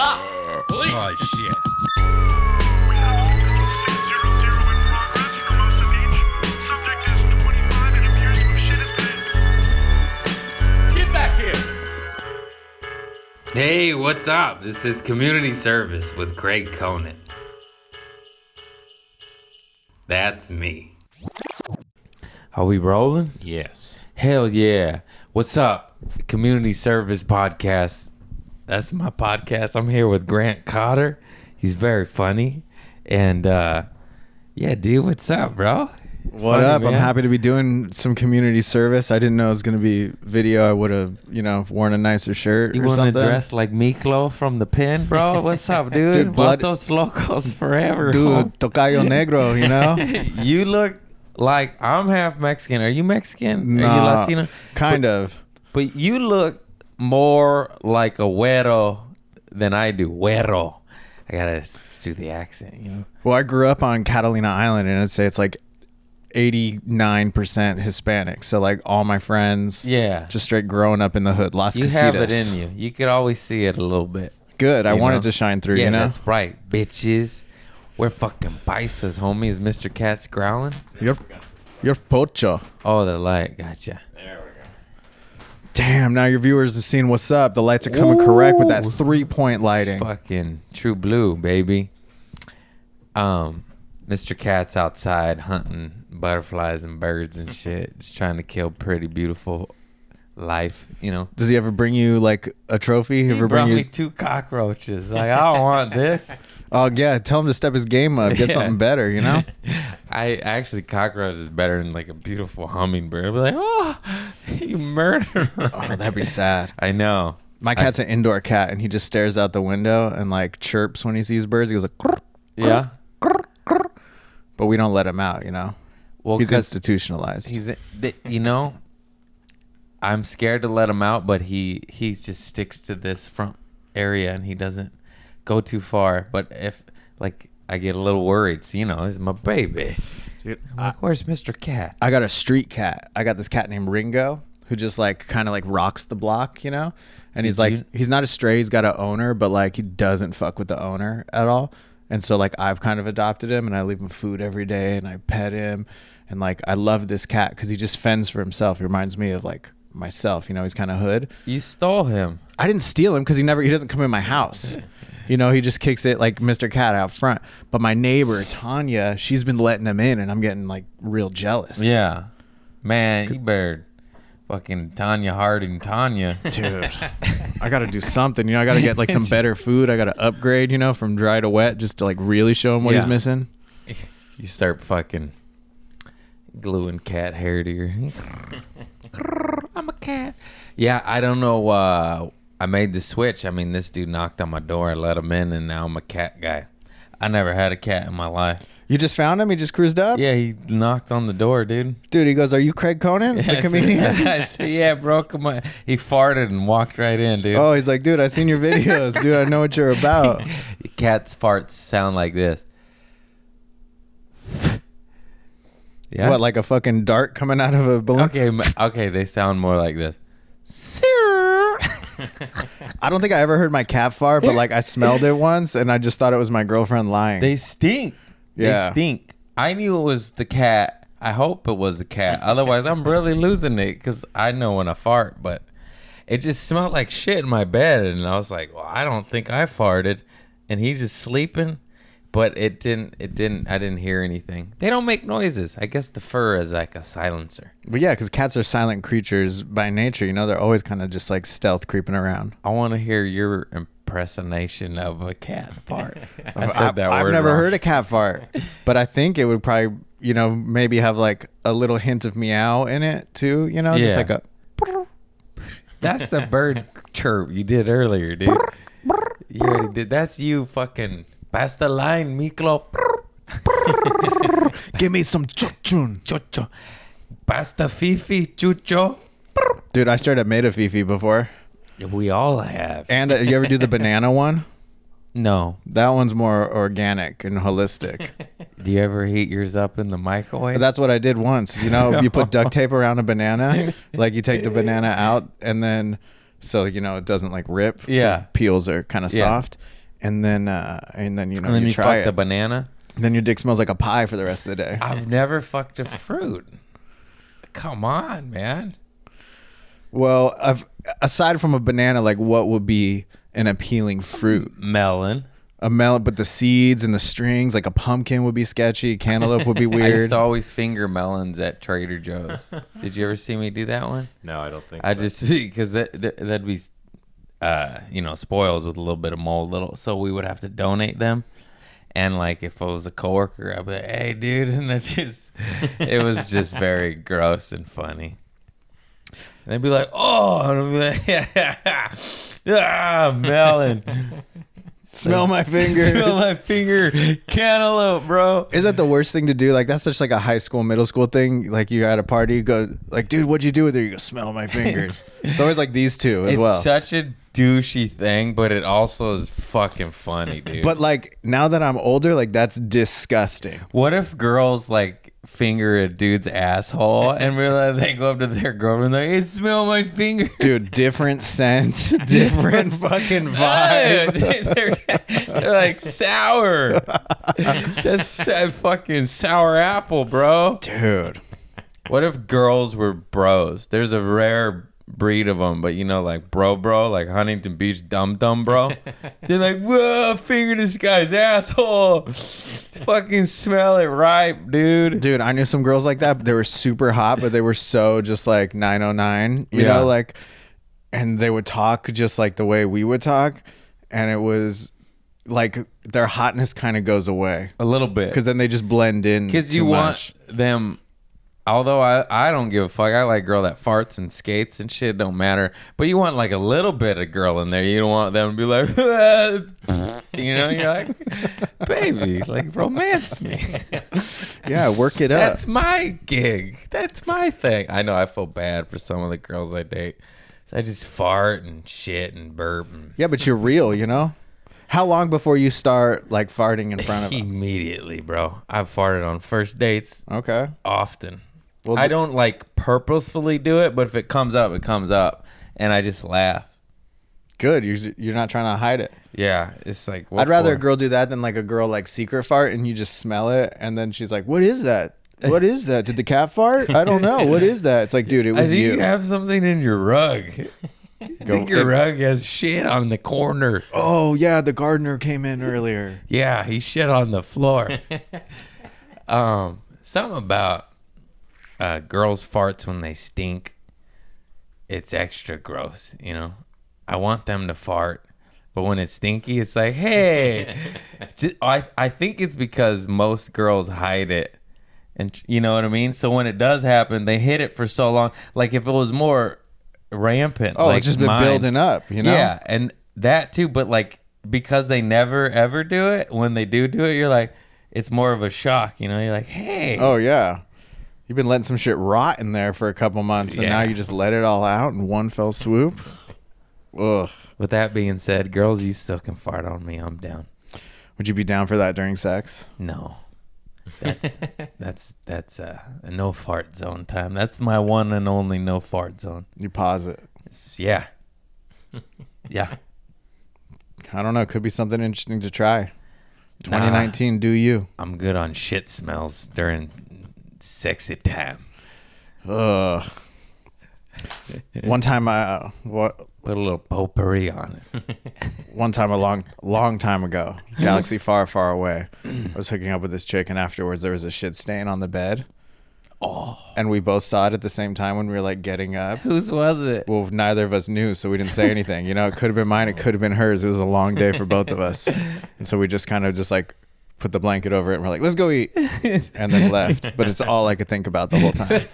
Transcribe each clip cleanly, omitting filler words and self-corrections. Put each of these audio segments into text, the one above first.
Stop! Police! Oh, shit. We have a multiple 600 in progress for most of each. Subject is 25 and appears to have shit his pants. Get back here! Hey, what's up? This is Community Service with Greg Conant. That's me. Are we rolling? Yes. Hell yeah. What's up? Community Service Podcast. That's my podcast. I'm here with Grant Cotter. He's very funny. And, yeah, dude, what's up, bro? What Funny, up? man. I'm happy to be doing some community service. I didn't know it was going to be video. I would have, worn a nicer shirt You or want to something. dress like Miklo from the pen, bro? What's up, dude? Dude, blood- Vatos locos forever. Dude, tocayo negro, You look like I'm half Mexican. Are you Mexican? Are you Nah, Latino? kind of. But you look more like a güero than I do. Güero. I gotta do the accent, Well, I grew up on Catalina Island, and I'd say it's like 89% Hispanic. So, like, all my friends, Yeah. just straight growing up in the hood. Las You Casitas. have it in you. You could always see it a little bit. Good. I You wanted know? to shine through, Yeah, you know? that's right, bitches. We're fucking paisas, homie. Is Mr. Cat's growling? You're pocho. Oh, the light. Gotcha. Damn, now your viewers have seen what's up. The lights are coming correct with that Ooh. 3-point lighting. It's fucking true blue, baby. Mr. Cat's outside hunting butterflies and birds and shit. Just trying to kill pretty beautiful life, Does he ever bring you, like, a trophy? He Ever brought bring me you... 2 cockroaches. Like, I don't want this. Oh, yeah. Tell him to step his game up. Get Yeah. something better, I actually, cockroach is better than like a beautiful hummingbird. I'll be like, oh, you murderer. Oh, that'd be sad. I know. My cat's an indoor cat, and he just stares out the window and, like, chirps when he sees birds. He goes like, "Grr," Yeah. but we don't let him out, Well, He's 'cause institutionalized. I'm scared to let him out, but he just sticks to this front area and he doesn't go too far. But if, like, I get a little worried, so, he's my baby. Dude, I'm like, where's Mr. Cat? I got a street cat. I got this cat named Ringo, who just, like, kind of, like, rocks the block, And he's Did like, you- he's not a stray. He's got an owner, but, like, he doesn't fuck with the owner at all. And so, like, I've kind of adopted him, and I leave him food every day, and I pet him. And, like, I love this cat because he just fends for himself. He reminds me of, like, myself. He's kind of hood. You stole him. I didn't steal him because he doesn't come in my house. He just kicks it like Mr. Cat out front. But my neighbor, Tanya, she's been letting him in, and I'm getting, like, real jealous. Yeah. Man, you better fucking Tanya Harding Tanya. Dude, I got to do something. I got to get, like, some better food. I got to upgrade, from dry to wet just to, like, really show him what he's Yeah. missing. You start fucking gluing cat hair to your... I'm a cat. Yeah, I don't know. I made the switch. I mean, this dude knocked on my door. I let him in, and now I'm a cat guy. I never had a cat in my life. You just found him? He just cruised up? Yeah, he knocked on the door, dude. Dude, he goes, "Are you Craig Conan, the comedian?" I said, yeah, bro, come on. He farted and walked right in, dude. Oh, he's like, "Dude, I seen your videos. Dude, I know what you're about." Cat's farts sound like this. Yeah. What, like a fucking dart coming out of a balloon? Okay, they sound more like this. I don't think I ever heard my cat fart, but, like, I smelled it once, and I just thought it was my girlfriend lying. They stink. Yeah. They stink. I knew it was the cat. I hope it was the cat. Otherwise, I'm really losing it because I know when I fart, but it just smelled like shit in my bed. And I was like, well, I don't think I farted. And he's just sleeping, but I didn't hear anything. They don't make noises. I guess the fur is like a silencer. But yeah, because cats are silent creatures by nature. They're always kind of just, like, stealth creeping around. I want to hear your impersonation of a cat fart. I said that I've word never wrong. heard a cat fart, but I think it would probably, maybe have, like, a little hint of meow in it too. Just Yeah. like a. That's the bird chirp you did earlier, dude. You already did. That's you fucking pass the line, Miklo. Give me some chuchun. Chocho. Pass the fifi, chucho. Dude, I straight up made a fifi before. We all have. And you ever do the banana one? No. That one's more organic and holistic. Do you ever heat yours up in the microwave? That's what I did once. You put duct tape around a banana. Like, you take the banana out and then so it doesn't like rip. 'cause Yeah. peels are kind of Yeah. soft, and then And then you you try fuck it. the banana. Then your dick smells like a pie for the rest of the day. I've never fucked a fruit. Come on, man. Well, aside from a banana, like what would be an appealing fruit? Melon. A melon, but the seeds and the strings, like a pumpkin would be sketchy. Cantaloupe would be I used weird. to always finger melons at Trader Joe's. Did you ever see me do that one? No, I don't think I so. just because that'd be, spoils with a little bit of mold, so we would have to donate them. And like if I was a coworker, I'd be like, "Hey, dude," and it was just very gross and funny. And they'd be like, "Oh," and I'd be like, melon." Smell my fingers. Smell my finger, cantaloupe, bro. Is that the worst thing to do? Like that's such like a high school, middle school thing. Like you're at a party, you go like, "Dude, what'd you do with it?" You go, "Smell my fingers." It's always like these two as It's well. such a douchey thing, but it also is fucking funny, dude. But like now that I'm older, like that's disgusting. What if girls like finger a dude's asshole and they go up to their girlfriend like, "Hey, smell my finger." Dude, different scent, different fucking vibe. they're like sour. That's a fucking sour apple, bro. Dude. What if girls were bros? There's a rare breed of them, but like bro, like Huntington Beach dum bro. They're like, "Whoa, finger this guy's asshole. Fucking smell it ripe, dude." Dude, I knew some girls like that, but they were super hot, but they were so just like 909, you Yeah. know, like, and they would talk just like the way we would talk. And it was like their hotness kind of goes away A little bit. because then they just blend in. Because you too want much. them, although I don't give a fuck. I like girl that farts and skates and shit, don't matter. But you want like a little bit of girl in there. You don't want them to be like, you're like, "Baby, like romance me." Yeah, work it up. That's my gig. That's my thing. I know I feel bad for some of the girls I date. I just fart and shit and burp. And Yeah, but you're real, you know? How long before you start like farting in front of them? immediately, bro. I've farted on first dates Okay. often. Well, I don't like purposefully do it, but if it comes up, it comes up, and I just laugh. Good. You're not trying to hide it. Yeah, it's like what I'd rather for? a girl do that than like a girl like secret fart and you just smell it and then she's like, "What is that? What is that? Did the cat fart? I don't know. What is that?" It's like, dude, it I was think you. you have something in your rug. I think your rug has shit on the corner. Oh yeah, the gardener came in earlier. Yeah, he shit on the floor. Something about girls' farts when they stink. It's extra gross, I want them to fart, but when it's stinky, it's like, hey. I think it's because most girls hide it, and you know what I mean. So when it does happen, they hid it for so long. Like if it was more rampant, Oh, like it's just been mine, building up, you know? Yeah, and that too, but like because they never ever do it, when they do it, you're like, it's more of a shock, You're like, hey. Oh yeah. You've been letting some shit rot in there for a couple months and now Yeah. you just let it all out in one fell swoop. Ugh. With that being said, girls, you still can fart on me. I'm down. Would you be down for that during sex? No, that's a no fart zone time. That's my one and only no fart zone. You pause it. Yeah, yeah. I don't know. Could be something interesting to try. 2019, do you? I'm good on shit smells during sexy time. Ugh. One time Put a little potpourri on it. one time a long time ago, galaxy far, far away, I was hooking up with this chick and afterwards there was a shit stain on the bed. Oh, And we both saw it at the same time when we were like getting up. whose was it? Well, neither of us knew, so we didn't say anything. It could have been mine. It could have been hers. It was a long day for both of us. And so we just kind of just like put the blanket over it and we're like, "Let's go eat." And then left. But it's all I could think about the whole time.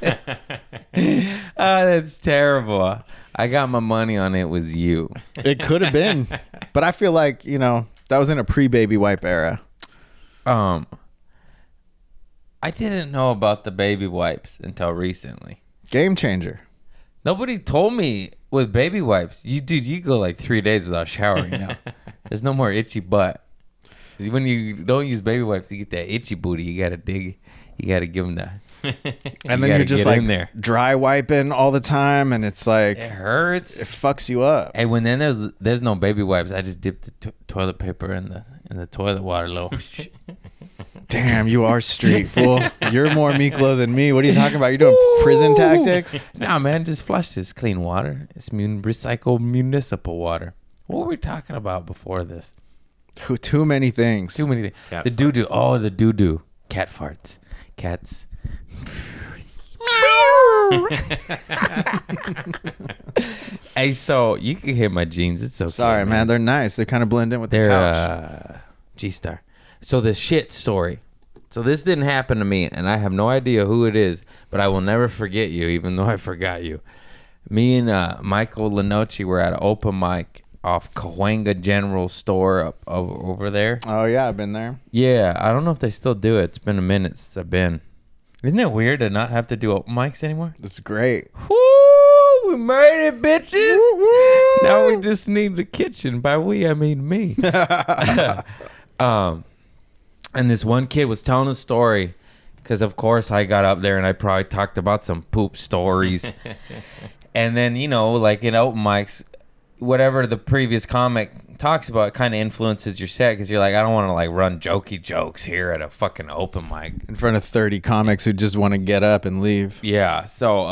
Oh, that's terrible. I got my money on it was you. It could have been. But I feel like, that was in a pre-baby wipe era. I didn't know about the baby wipes until recently. Game changer. Nobody told me with baby wipes. You go like 3 days without showering now. There's no more itchy butt. When you don't use baby wipes, you get that itchy booty. You gotta dig You got to give them the. And then gotta you're just get like in there. dry wiping all the time, and it's like It hurts. it fucks you up. Hey, when then there's no baby wipes, I just dip the toilet paper in the toilet water, little. Damn, you are street fool. You're more Miklo than me. What are you talking about? You're doing prison tactics? Nah, man, just flush this clean water. It's recycled municipal water. What were we talking about before this? Too many things. Too many things. Cat The doo doo. Oh, the doo doo. Cat farts. Cats. Hey, so you can hit my jeans. It's okay. Sorry, man. They're nice. They kind of blend in with the They're couch. G-Star. So the shit story. So this didn't happen to me, and I have no idea who it is, but I will never forget you, even though I forgot you. Me and Michael Lenoci were at an open mic off Cahuenga General Store up over there. Oh, yeah. I've been there. Yeah, I don't know if they still do it. It's been a minute since I've been. Isn't it weird to not have to do open mics anymore? It's great. Woo! We made it, bitches. Now we just need the kitchen. By we, I mean me. And this one kid was telling a story because, of course, I got up there and I probably talked about some poop stories. And then, you know, like in open mics, whatever the previous comic talks about kind of influences your set because you're like, I don't want to like run jokey jokes here at a fucking open mic. In front of 30 comics who just want to get up and leave. Yeah, so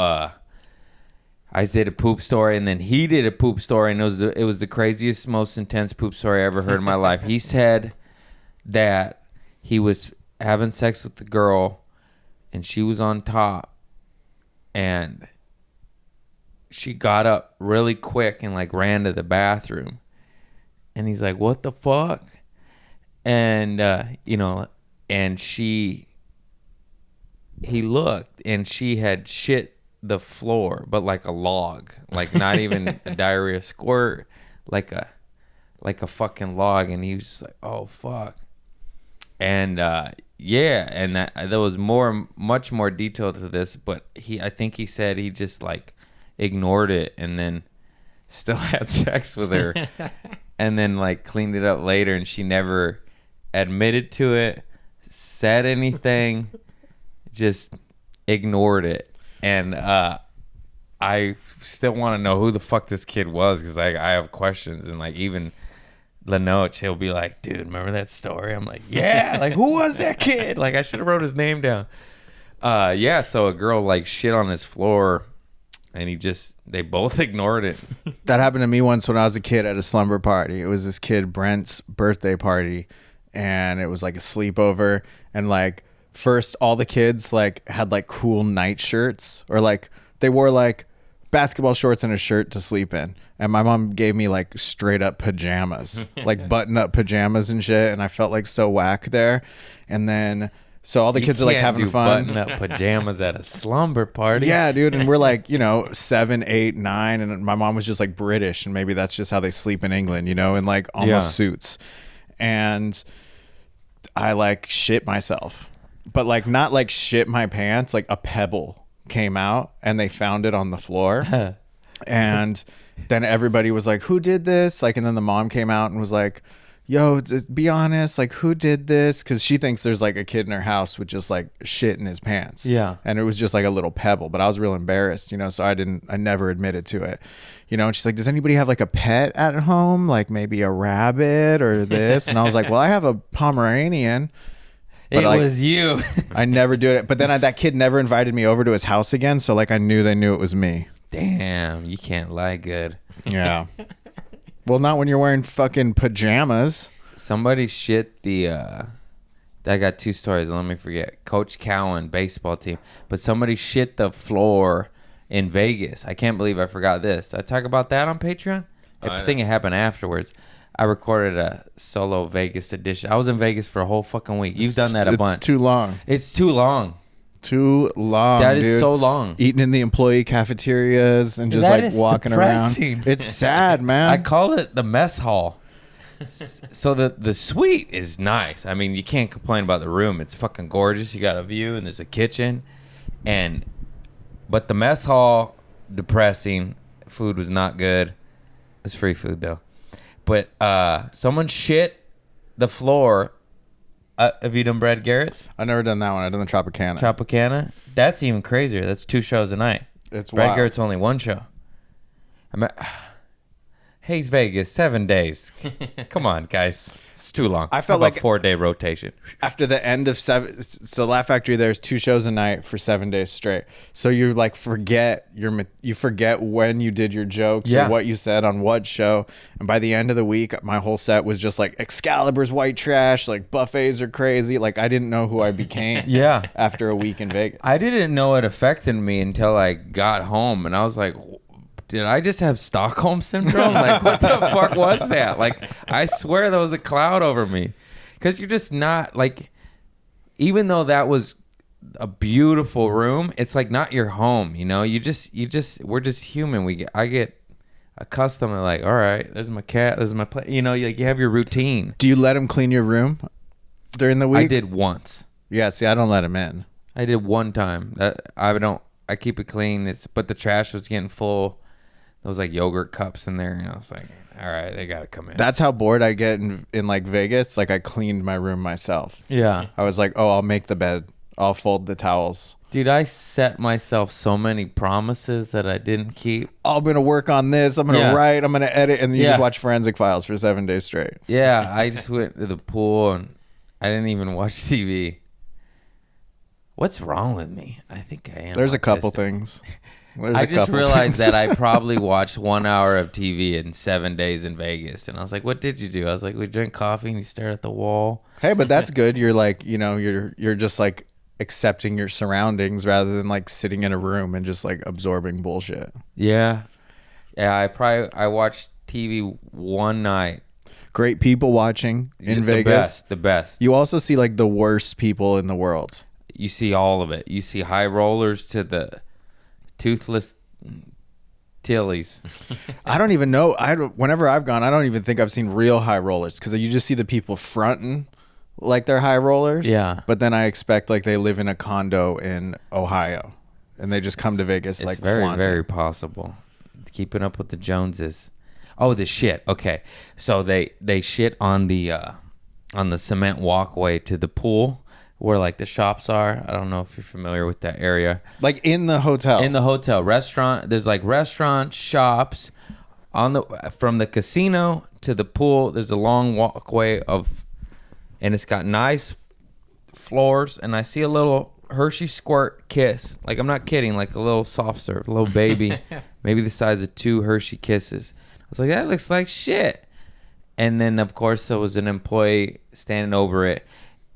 I did a poop story, and then he did a poop story, and it was the craziest, most intense poop story I ever heard in my life. He said that he was having sex with the girl, and she was on top, and she got up really quick and like ran to the bathroom, and he's like, "What the fuck?" And you know, and he looked, and she had shit the floor, but like a log, like not even a diarrhea squirt, like a fucking log. And he was just like, "Oh fuck." And yeah, and there was much more detail to this, but I think he said he just like ignored it and then still had sex with her and then like cleaned it up later, and she never admitted to it, said anything, just ignored it. And I still want to know who the fuck this kid was because I have questions. And like even Lenoch, he'll be like, "Dude, remember that story?" I'm like, "Yeah." Like, who was that kid? Like, I should have wrote his name down. Yeah, so a girl like shit on his floor, and they both ignored it. That happened to me once when I was a kid at a slumber party. It was this kid Brent's birthday party, and it was like a sleepover. And like first, all the kids like had like cool night shirts, or like they wore like basketball shorts and a shirt to sleep in. And my mom gave me like straight up pajamas, like button up pajamas and shit. And I felt like so whack there. And then so all the kids are like having fun. Button up pajamas at a slumber party. Yeah, dude. And we're like, 7, 8, 9. And my mom was just like British. And maybe that's just how they sleep in England, in like almost suits. And I like shit myself, but like not like shit my pants, like a pebble came out and they found it on the floor. And then everybody was like, "Who did this?" Like, and then the mom came out and was like, "Yo, be honest, like who did this?" Because she thinks there's like a kid in her house with just like shit in his pants. Yeah. And it was just like a little pebble, but I was real embarrassed, so I never admitted to it, and she's like, "Does anybody have like a pet at home? Like maybe a rabbit or this?" And I was like, "Well, I have a Pomeranian." But it like, was you. I never do it. But then that kid never invited me over to his house again. So like I knew they knew it was me. Damn, you can't lie good. Yeah. Well, not when you're wearing fucking pajamas. Somebody shit I got two stories. Let me forget. Coach Cowan, baseball team. But somebody shit the floor in Vegas. I can't believe I forgot this. Did I talk about that on Patreon? I think it happened afterwards. I recorded a solo Vegas edition. I was in Vegas for a whole fucking week. You've done that a bunch. It's too long. It's too long. Too long. That is dude. so long. Eating in the employee cafeterias and just That like is walking depressing. around. It's sad, man. I call it the mess hall. So the suite is nice. I mean, you can't complain about the room. It's fucking gorgeous. You got a view and there's a kitchen, but the mess hall, depressing. Food was not good. It's free food though. But someone shit the floor Have you done Brad Garrett's? I've never done that one. I've done the Tropicana. Tropicana? That's even crazier. That's 2 shows a night. It's Brad wild. Garrett's only 1 show. Hayes Vegas, 7 days. Come on, guys. It's too long. I felt How about like 4-day rotation. after the end of 7, so Laugh Factory, there's 2 shows a night for 7 days straight. So you like forget you forget when you did your jokes Yeah. or what you said on what show. And by the end of the week, my whole set was just like Excalibur's white trash, like buffets are crazy. Like I didn't know who I became. Yeah. After a week in Vegas. I didn't know it affected me until I got home, and I was like, did I just have Stockholm syndrome? Like, what the fuck was that? Like, I swear there was a cloud over me. Because you're just not, like, even though that was a beautiful room, it's like not your home, you know? We're just human. I get accustomed to like, all right, there's my cat, there's my play. You know, like you have your routine. Do you let him clean your room during the week? I did once. Yeah, see, I don't let him in. I did one time. I keep it clean. But the trash was getting full. There was like yogurt cups in there, and I was like, all right, they gotta come in. That's how bored I get in like Vegas. Like I cleaned my room myself. Yeah. I was like, oh, I'll make the bed. I'll fold the towels. Dude, I set myself so many promises that I didn't keep. I'm going to work on this. I'm going to Yeah. write. I'm going to edit. And you Yeah. just watch Forensic Files for 7 days straight. Yeah, I just went to the pool and I didn't even watch TV. What's wrong with me? I think I am. There's a couple autistic. things. There's I a just couple realized things. that I probably watched 1 hour of TV in 7 days in Vegas. And I was like, what did you do? I was like, we drink coffee and you stare at the wall. Hey, but that's good. You're like, you know, you're just like accepting your surroundings rather than like sitting in a room and just like absorbing bullshit. Yeah. Yeah, I watched TV one night. Great people watching in Vegas. The best. You also see like the worst people in the world. You see all of it. You see high rollers to the toothless tillies. I don't even know. Whenever I've gone, I don't even think I've seen real high rollers because you just see the people fronting like they're high rollers. Yeah. But then I expect like they live in a condo in Ohio and they just come to Vegas It's like very, flaunting. very possible. Keeping up with the Joneses. Oh, the shit. Okay. So they shit on the cement walkway to the pool where like the shops are. I don't know if you're familiar with that area. Like in the hotel. In the hotel restaurant, there's like restaurants, shops from the casino to the pool. There's a long walkway and it's got nice floors. And I see a little Hershey squirt kiss. Like I'm not kidding. Like a little soft serve, a little baby, maybe the size of 2 Hershey kisses. I was like, that looks like shit. And then of course there was an employee standing over it,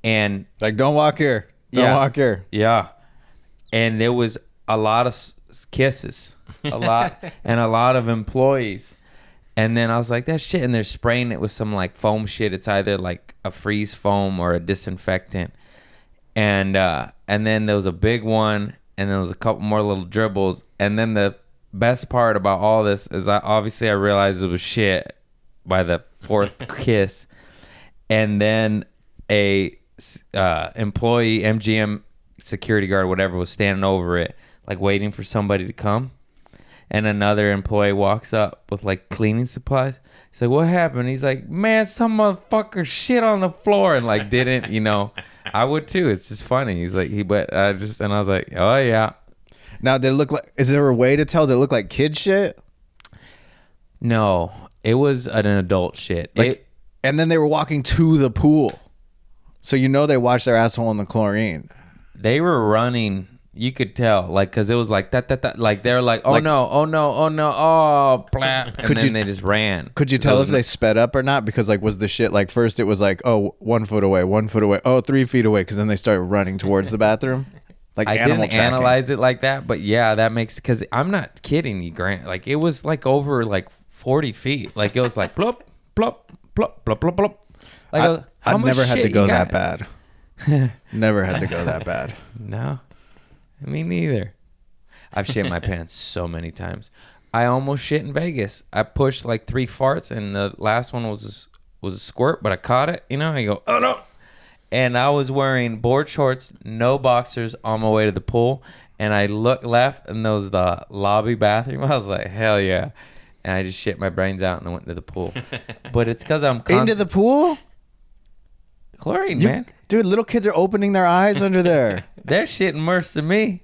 and like, don't walk here. Don't walk here. yeah. And there was a lot of kisses, a lot of employees. And then I was like, that shit. And they're spraying it with some like foam shit. It's either like a freeze foam or a disinfectant. And then there was a big one, and there was a couple more little dribbles. And then the best part about all this is I realized it was shit by the 4th kiss. And then a employee, MGM security guard, whatever, was standing over it, like waiting for somebody to come. And another employee walks up with like cleaning supplies. He's like, what happened? He's like, man, some motherfucker shit on the floor, and like didn't, you know. I would too. It's just funny. He's like, and I was like, oh yeah. Now, did it look like, is there a way to tell? Did it look like kid shit? No, it was an adult shit. And then they were walking to the pool. So you know they washed their asshole in the chlorine. They were running. You could tell, like, because it was like that. Like they're like, oh Like- no, oh plap, and then they just ran. Could you tell if they sped up or not? Because like, was the shit like first it was like, oh, 1 foot away, 1 foot away, oh, 3 feet away, because then they started running towards the bathroom. Like I animal didn't tracking. analyze it like that, but yeah, that makes, because I'm not kidding you, Grant. Like it was like over like 40 feet. Like it was like plop, plop, plop, plop, plop, plop. Like how I've much never had shit to you go that got? bad. Never had to go that bad. No, me neither. I've shit my pants so many times. I almost shit in Vegas. I pushed like 3 farts, and the last one was a squirt, but I caught it. You know, I go, oh no. And I was wearing board shorts, no boxers, on my way to the pool. And I looked left, and there was the lobby bathroom. I was like, hell yeah. And I just shit my brains out and I went to the pool. But it's because I'm Into the pool? Chlorine, man. Dude, little kids are opening their eyes under there. That shit worse than me.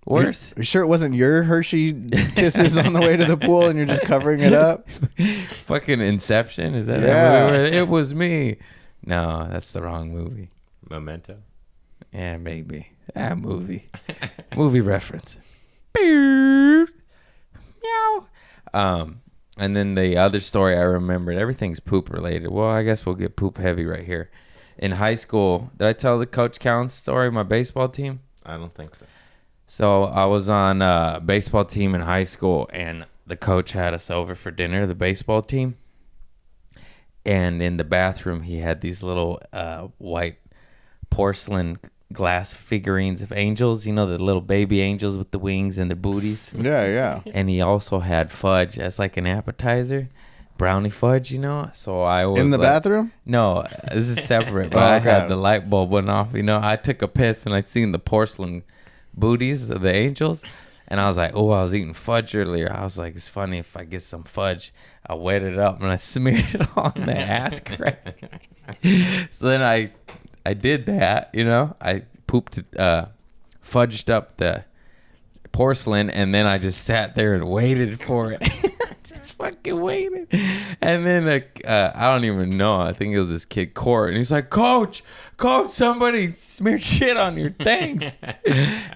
Worse. You sure it wasn't your Hershey kisses on the way to the pool and you're just covering it up? Fucking Inception. Is that Yeah. that movie? It was me. No, that's the wrong movie. Memento. Yeah, maybe. That movie. Movie reference. Meow. And then the other story I remembered, everything's poop related. Well, I guess we'll get poop heavy right here. In high school, did I tell the Coach Counts story, my baseball team? I don't think so. So I was on a baseball team in high school, and the coach had us over for dinner, the baseball team. And in the bathroom, he had these little white porcelain glass figurines of angels, you know, the little baby angels with the wings and the booties. Yeah. And he also had fudge as like an appetizer, brownie fudge, you know. So I was In the like- bathroom? No, this is separate. But Oh, I okay. had the light bulb went off, you know. I took a piss and I seen the porcelain booties of the angels, and I was like, oh, I was eating fudge earlier. I was like, it's funny if I get some fudge, I wet it up and I smeared it on the ass crack. So then I did that, you know. I pooped fudged up the porcelain, and then I just sat there and waited for it. Just fucking waited. And then I don't even know, I think it was this kid Court, and he's like, coach, somebody smeared shit on your things.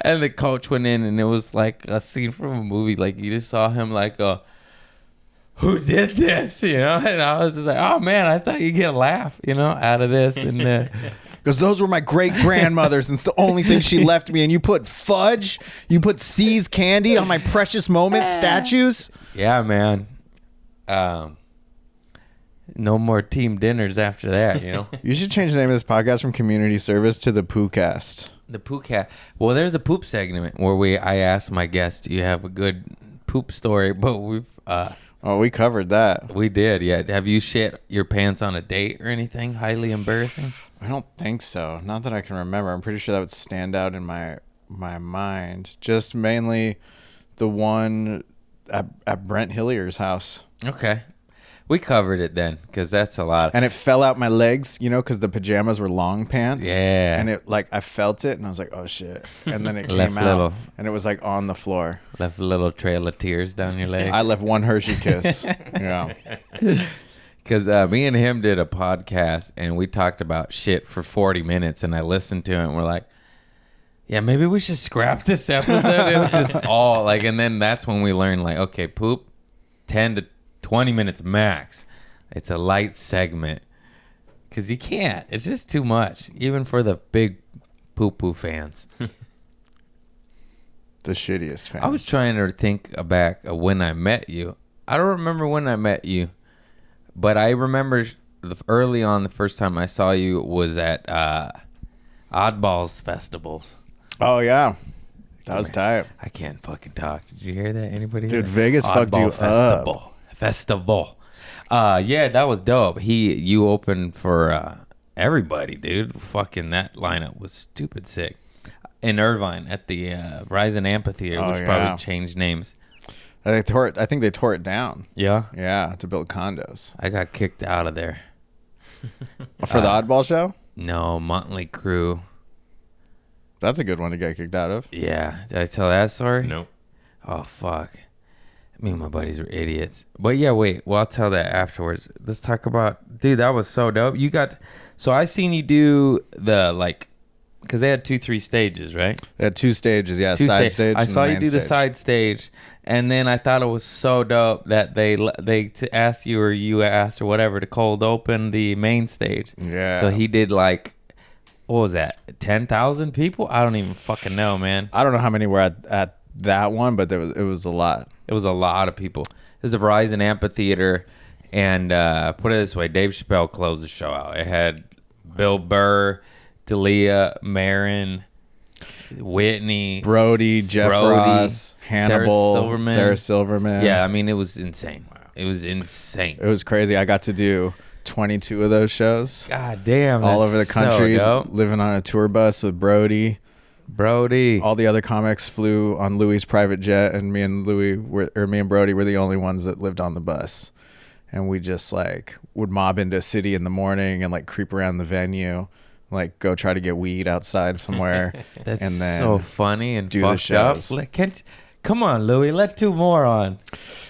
And the coach went in, and it was like a scene from a movie. Like, you just saw him like who did this, you know? And I was just like, oh man, I thought you'd get a laugh, you know, out of this. And Because those were my great grandmothers, and it's the only thing she left me. And you put fudge, you put C's candy on my precious moment statues. yeah, man. No more team dinners after that, you know. You should change the name of this podcast from Community Service to the Poocast. The poop cat. Well, there's a poop segment where I ask my guests, do you have a good poop story? But Oh, we covered that. we did, yeah. Have you shit your pants on a date or anything highly embarrassing? I don't think so. Not that I can remember. I'm pretty sure that would stand out in my mind. Just mainly the one at Brent Hillier's house. Okay. We covered it then, because that's a lot. And it fell out my legs, you know, because the pajamas were long pants. Yeah. And it, like, I felt it, and I was like, oh, shit. And then it Left came out, little. and it was, like, on the floor. Left a little trail of tears down your leg. I left one Hershey kiss. Yeah. Because me and him did a podcast, and we talked about shit for 40 minutes, and I listened to it, and we're like, yeah, maybe we should scrap this episode. It was just all, like, and then that's when we learned, like, okay, poop, 10 to 20 minutes max. It's a light segment. Because you can't. It's just too much, even for the big poo-poo fans. The shittiest fans. I was trying to think back of when I met you. I don't remember when I met you, but I remember early on the first time I saw you was at Oddballs festivals. Oh, yeah. That was tight. I can't fucking talk. Did you hear that? Anybody? Dude, hear? Vegas fucked you Festival. Festival. Yeah, that was dope. You opened for everybody, dude. Fucking that lineup was stupid sick. In Irvine at the Rising Amphitheater, Oh, which yeah. probably changed names. I think they tore it down. Yeah. Yeah, to build condos. I got kicked out of there. For the Oddball show? No, Motley Crue. That's a good one to get kicked out of. Yeah. Did I tell that story? Nope. Oh, fuck. Me and my buddies were idiots. But yeah, wait. Well, I'll tell that afterwards. Let's talk about... Dude, that was so dope. So I seen you do the, like... Because they had 2-3 stages, right? They had two stages, yeah. Two Side sta- stage I and saw you main do the stage. side stage. And then I thought it was so dope that they asked you or you asked or whatever to cold open the main stage. Yeah. So he did like... What was that? 10,000 people? I don't even fucking know, man. I don't know how many were at that one, but it was a lot. It was a lot of people. It was a Verizon Amphitheater, and put it this way, Dave Chappelle closed the show out. It had Bill Burr, D'Elia, Marin, Whitney, Brody, Jeff Brody, Ross, Hannibal, Sarah Silverman. Yeah, I mean, it was insane. It was insane. It was crazy. I got to do 22 of those shows. God damn. All that's over the so country, dope. living on a tour bus with Brody. Brody. All the other comics flew on Louis' private jet, and me and Brody were the only ones that lived on the bus. and we just like would mob into a city in the morning and like creep around the venue, like go try to get weed outside somewhere. That's and then so funny and do the fucked up. shows. Come on, Louis, let 2 more on.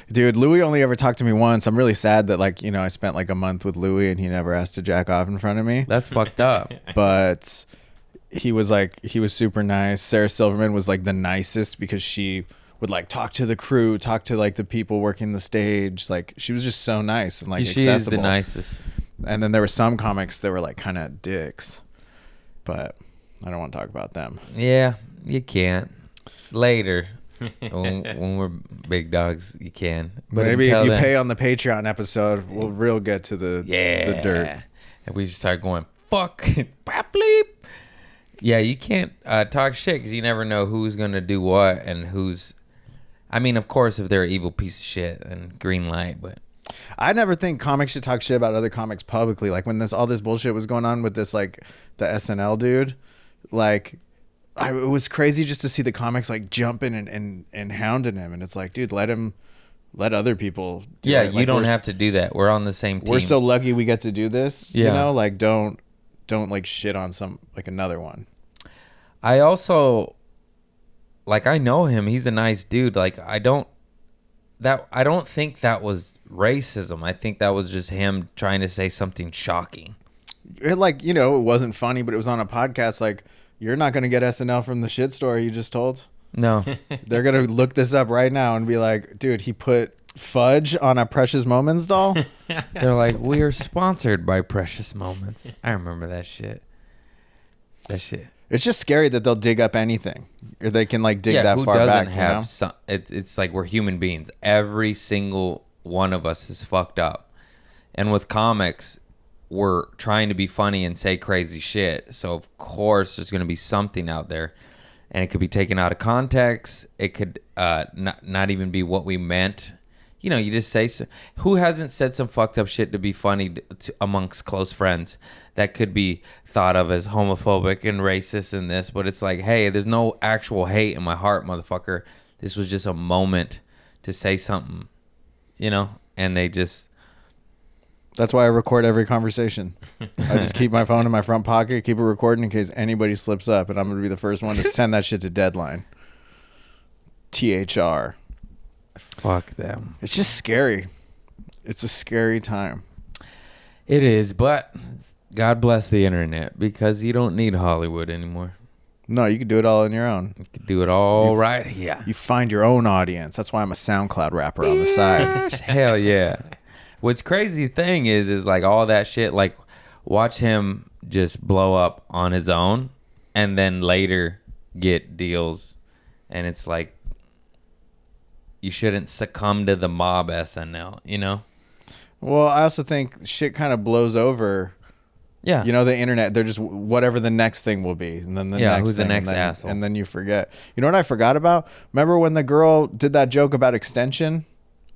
Dude, Louis only ever talked to me once. I'm really sad that like, you know, I spent like a month with Louis and he never asked to jack off in front of me. That's fucked up. But he was super nice. Sarah Silverman was like the nicest because she would like talk to the crew, talk to like the people working the stage. Like she was just so nice and like She accessible. is the nicest. And then there were some comics that were like kind of dicks, but I don't want to talk about them. Yeah, you can't. Later, when we're big dogs, you can. But Maybe if until you then, pay on the Patreon episode, we'll real get to the dirt. And we just start going, fuck, bleep. Yeah, you can't talk shit because you never know who's going to do what and who's... I mean, of course, if they're an evil piece of shit and green light, but... I never think comics should talk shit about other comics publicly. Like when all this bullshit was going on with this, like the SNL dude, like it was crazy just to see the comics like jumping and hounding him. And it's like, dude, let other people do Yeah, it. you Like, don't have to do that. We're on the same team. We're so lucky we get to do this. Yeah. You know, like don't like shit on another one. I also, like, I know him. He's a nice dude. Like, I don't think that was racism. I think that was just him trying to say something shocking. It, like, you know, it wasn't funny, but it was on a podcast. Like, you're not going to get SNL from the shit story you just told. No. They're going to look this up right now and be like, dude, he put fudge on a Precious Moments doll. They're like, we are sponsored by Precious Moments. I remember that shit. It's just scary that they'll dig up anything, or they can like dig that far back. It's like we're human beings. Every single one of us is fucked up, and with comics, we're trying to be funny and say crazy shit. So of course, there's going to be something out there, and it could be taken out of context. It could not even be what we meant. You know, you just say who hasn't said some fucked up shit to be funny amongst close friends that could be thought of as homophobic and racist and this, but it's like, hey, there's no actual hate in my heart, motherfucker. This was just a moment to say something, you know, and they just... That's why I record every conversation. I just keep my phone in my front pocket, keep it recording in case anybody slips up, and I'm going to be the first one to send that shit to Deadline. THR. Fuck them. It's just scary. It's a scary time. It is, but God bless the internet because you don't need Hollywood anymore. No, you can do it all on your own. You can do it all right here. You find your own audience. That's why I'm a SoundCloud rapper on the side. Hell yeah. What's crazy thing is like all that shit, like watch him just blow up on his own and then later get deals. And it's like, you shouldn't succumb to the mob SNL, you know? Well, I also think shit kind of blows over. Yeah. You know, the internet, they're just whatever the next thing will be. And then the next who's thing, the next asshole? And then you forget. You know what I forgot about? Remember when the girl did that joke about extension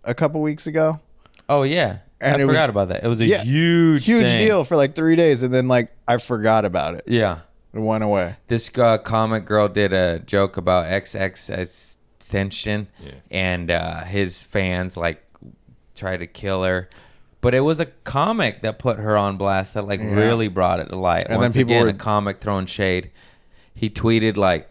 a couple weeks ago? Oh, yeah. And I forgot about that. It was a huge thing. deal for like 3 days. And then like I forgot about it. Yeah. It went away. This comic girl did a joke about XX extension, and his fans like tried to kill her, but it was a comic that put her on blast that like really brought it to light. And once then people again, a comic throwing shade. He tweeted like,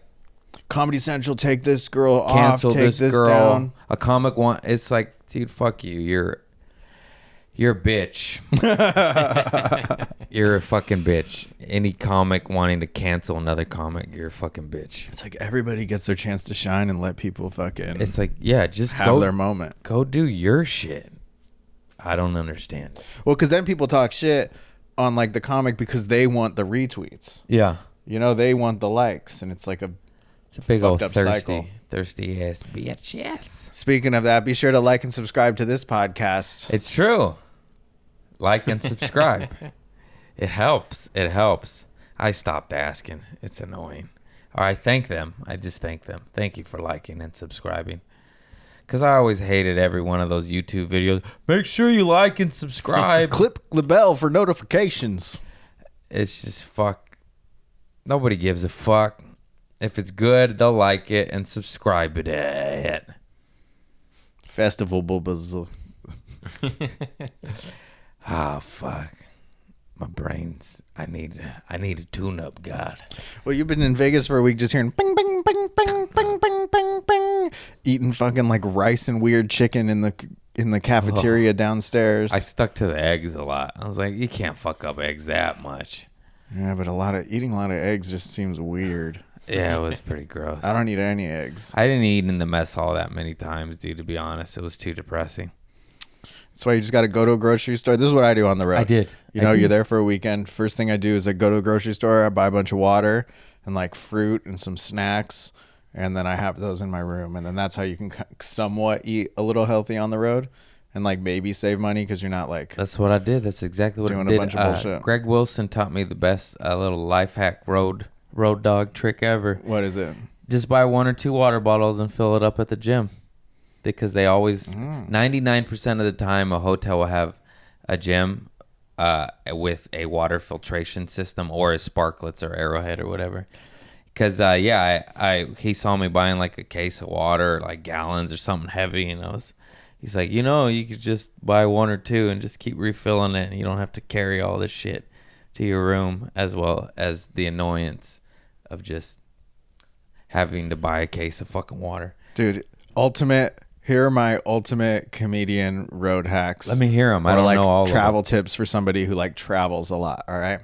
Comedy Central, take this girl cancel off, take this girl down. A comic it's like, dude, fuck you, you're a bitch. You're a fucking bitch. Any comic wanting to cancel another comic, you're a fucking bitch. It's like everybody gets their chance to shine and let people fucking... It's like, yeah, just have their moment. Go do your shit. I don't understand. Well, because then people talk shit on like the comic because they want the retweets. Yeah. You know, they want the likes, and it's like it's a big old thirsty ass bitch. Yes. Speaking of that, be sure to like and subscribe to this podcast. It's true. Like and subscribe. It helps. It helps. I stopped asking. It's annoying. Or I thank them. I just thank them. Thank you for liking and subscribing. Because I always hated every one of those YouTube videos. Make sure you like and subscribe. Click the bell for notifications. It's just fuck. Nobody gives a fuck. If it's good, they'll like it and subscribe to it. Festival bulbas. Oh fuck. My brains. I need a tune-up, God. Well, you've been in Vegas for a week just hearing bing, bing, bing, bing, bing, bing, bing, bing, eating fucking like rice and weird chicken in the cafeteria downstairs. I stuck to the eggs a lot. I was like, you can't fuck up eggs that much. Yeah, but eating a lot of eggs just seems weird. Yeah, it was pretty gross. I don't eat any eggs. I didn't eat in the mess hall that many times, dude, to be honest. It was too depressing. That's why you just got to go to a grocery store. This is what I do on the road. I did. You're there for a weekend. First thing I do is I go to a grocery store. I buy a bunch of water and like fruit and some snacks. And then I have those in my room. And then that's how you can somewhat eat a little healthy on the road and like maybe save money because you're not like. That's what I did. That's exactly what I did. Doing a bunch of bullshit. Greg Wilson taught me the best little life hack road dog trick ever. What is it? Just buy 1 or 2 water bottles and fill it up at the gym. Because they always 99% of the time a hotel will have a gym with a water filtration system or a Sparklets or Arrowhead or whatever. Because he saw me buying like a case of water, like gallons or something heavy, and he's like, you could just buy 1 or 2 and just keep refilling it, and you don't have to carry all this shit to your room, as well as the annoyance of just having to buy a case of fucking water. Dude, here are my ultimate comedian road hacks. Let me hear them. I don't like know all travel of them. tips for somebody who like travels a lot. All right.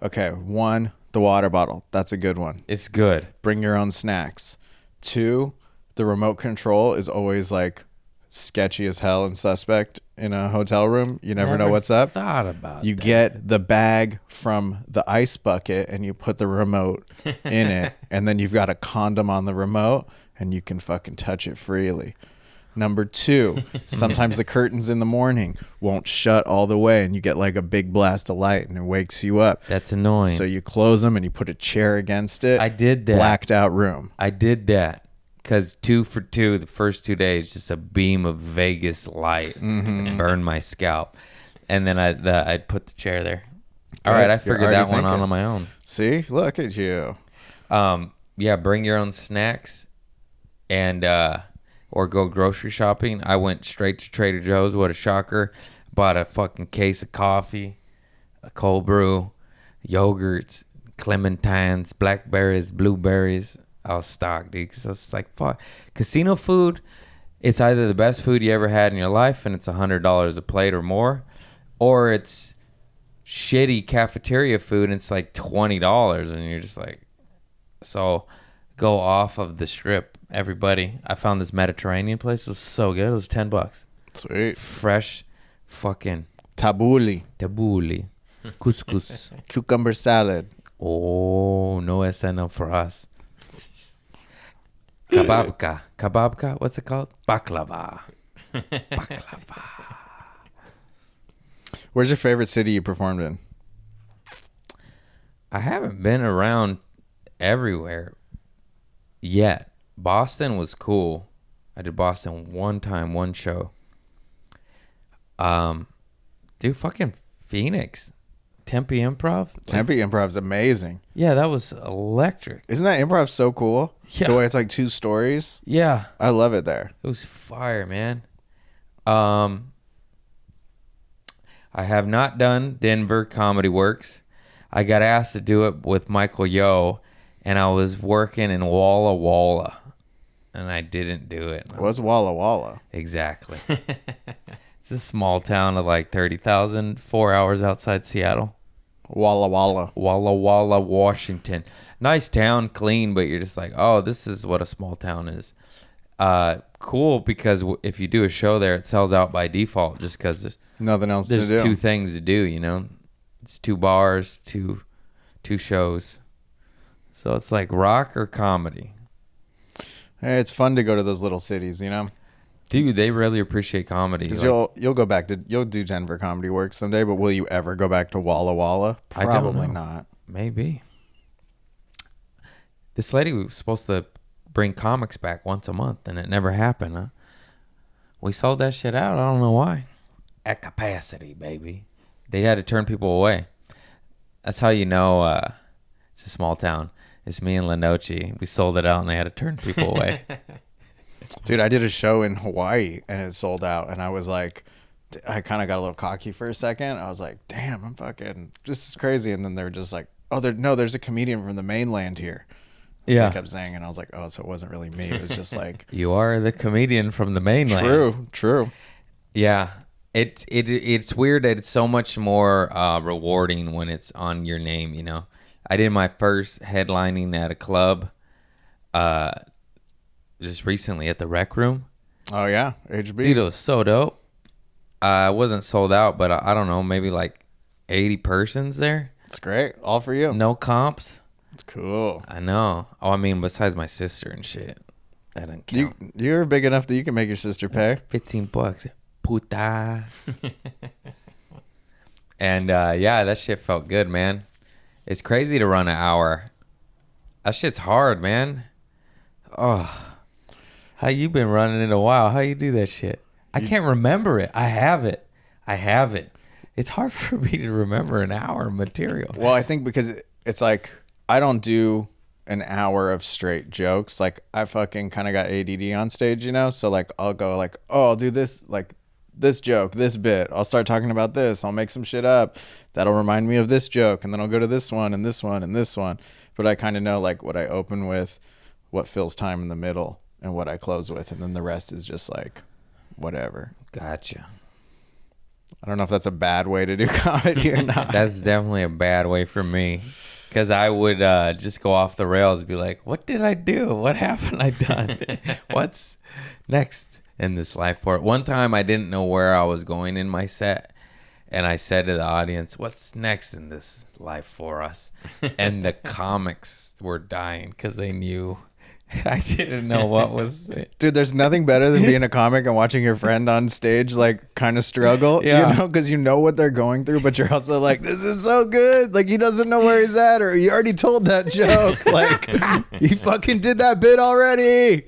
Okay. 1, the water bottle. That's a good one. It's good. Bring your own snacks. 2, the remote control is always like sketchy as hell and suspect in a hotel room. You never know what's up. Thought about you that. get the bag from the ice bucket and you put the remote in it, and then you've got a condom on the remote and you can fucking touch it freely. Number 2, sometimes the curtains in the morning won't shut all the way and you get like a big blast of light and it wakes you up. That's annoying. So you close them and you put a chair against it. I did that. Blacked out room. I did that because 2 for 2 the first 2 days, just a beam of Vegas light burned my scalp. And then I'd put the chair there. All right, I figured that one out on my own. See? Look at you. Yeah, bring your own snacks and or go grocery shopping. I went straight to Trader Joe's. What a shocker. Bought a fucking case of coffee, a cold brew, yogurts, clementines, blackberries, blueberries. I was stocked, dude, because I was like, fuck. Casino food, it's either the best food you ever had in your life and it's $100 a plate or more, or it's shitty cafeteria food and it's like $20 and you're just like, so go off of the strip, everybody. I found this Mediterranean place. It was so good. It was $10. Sweet. Fresh fucking Tabbouleh. Couscous. Cucumber salad. Oh, no SNL for us. Kababka. What's it called? Baklava. Where's your favorite city you performed in? I haven't been around everywhere yet. Boston was cool. I did Boston one time, one show. Dude, fucking Phoenix. Tempe Improv. Tempe Improv's amazing. Yeah, that was electric. Isn't that improv so cool? Yeah. The way it's like 2 stories. Yeah. I love it there. It was fire, man. I have not done Denver Comedy Works. I got asked to do it with Michael Yo, and I was working in Walla Walla, and I didn't do it. What's Walla Walla? Exactly. It's a small town of like 30,000, 4 hours outside Seattle. Walla Walla. Walla Walla, Washington. Nice town, clean, but you're just like, oh, this is what a small town is. Cool, because if you do a show there, it sells out by default just because there's nothing else to do. There's 2 things to do, you know? It's 2 bars, two shows. So it's like rock or comedy. Hey, it's fun to go to those little cities, you know? Dude, they really appreciate comedy. Because Like, you'll do Denver Comedy Works someday, but will you ever go back to Walla Walla? I don't Probably know. not. Maybe. This lady was supposed to bring comics back once a month, and it never happened, huh? We sold that shit out. I don't know why. At capacity, baby. They had to turn people away. That's how you know it's a small town. It's me and Lenoci. We sold it out, and they had to turn people away. Dude, I did a show in Hawaii, and it sold out, and I was like, I kind of got a little cocky for a second. I was like, damn, I'm fucking, this is crazy. And then they were just like, oh, there's a comedian from the mainland here. So Yeah. I kept saying, and I was like, oh, so it wasn't really me. It was just like, You are the comedian from the mainland. true. Yeah. It's weird that it's so much more rewarding when it's on your name, you know. I did my first headlining at a club just recently at the Rec Room. Oh, yeah. HB. Dude, it was so dope. I wasn't sold out, but I don't know, maybe like 80 persons there. It's great. All for you. No comps. It's cool. I know. Oh, I mean, besides my sister and shit. That doesn't count. You're big enough that you can make your sister pay. $15. Puta. And yeah, that shit felt good, man. It's crazy to run an hour. That shit's hard, man. Oh. How you been running in a while? How you do that shit? I can't remember it. I have it. It's hard for me to remember an hour of material. Well, I think because it's like, I don't do an hour of straight jokes. Like, I fucking kind of got ADD on stage, you know? So, like, I'll go like, oh, I'll do this, like, this joke, this bit. I'll start talking about this. I'll make some shit up. That'll remind me of this joke. And then I'll go to this one and this one and this one. But I kind of know, like, what I open with, what fills time in the middle, and what I close with. And then the rest is just, like, whatever. Gotcha. I don't know if that's a bad way to do comedy or not. That's definitely a bad way for me. Because I would just go off the rails and be like, what did I do? What haven't I done? What's next in this life for it? One time I didn't know where I was going in my set. And I said to the audience, what's next in this life for us? And the comics were dying because they knew. I didn't know what was it. Dude, there's nothing better than being a comic and watching your friend on stage like kind of struggle, Yeah. you know, because you know what they're going through, but you're also like, this is so good. Like, he doesn't know where he's at, or he already told that joke. Like, he fucking did that bit already.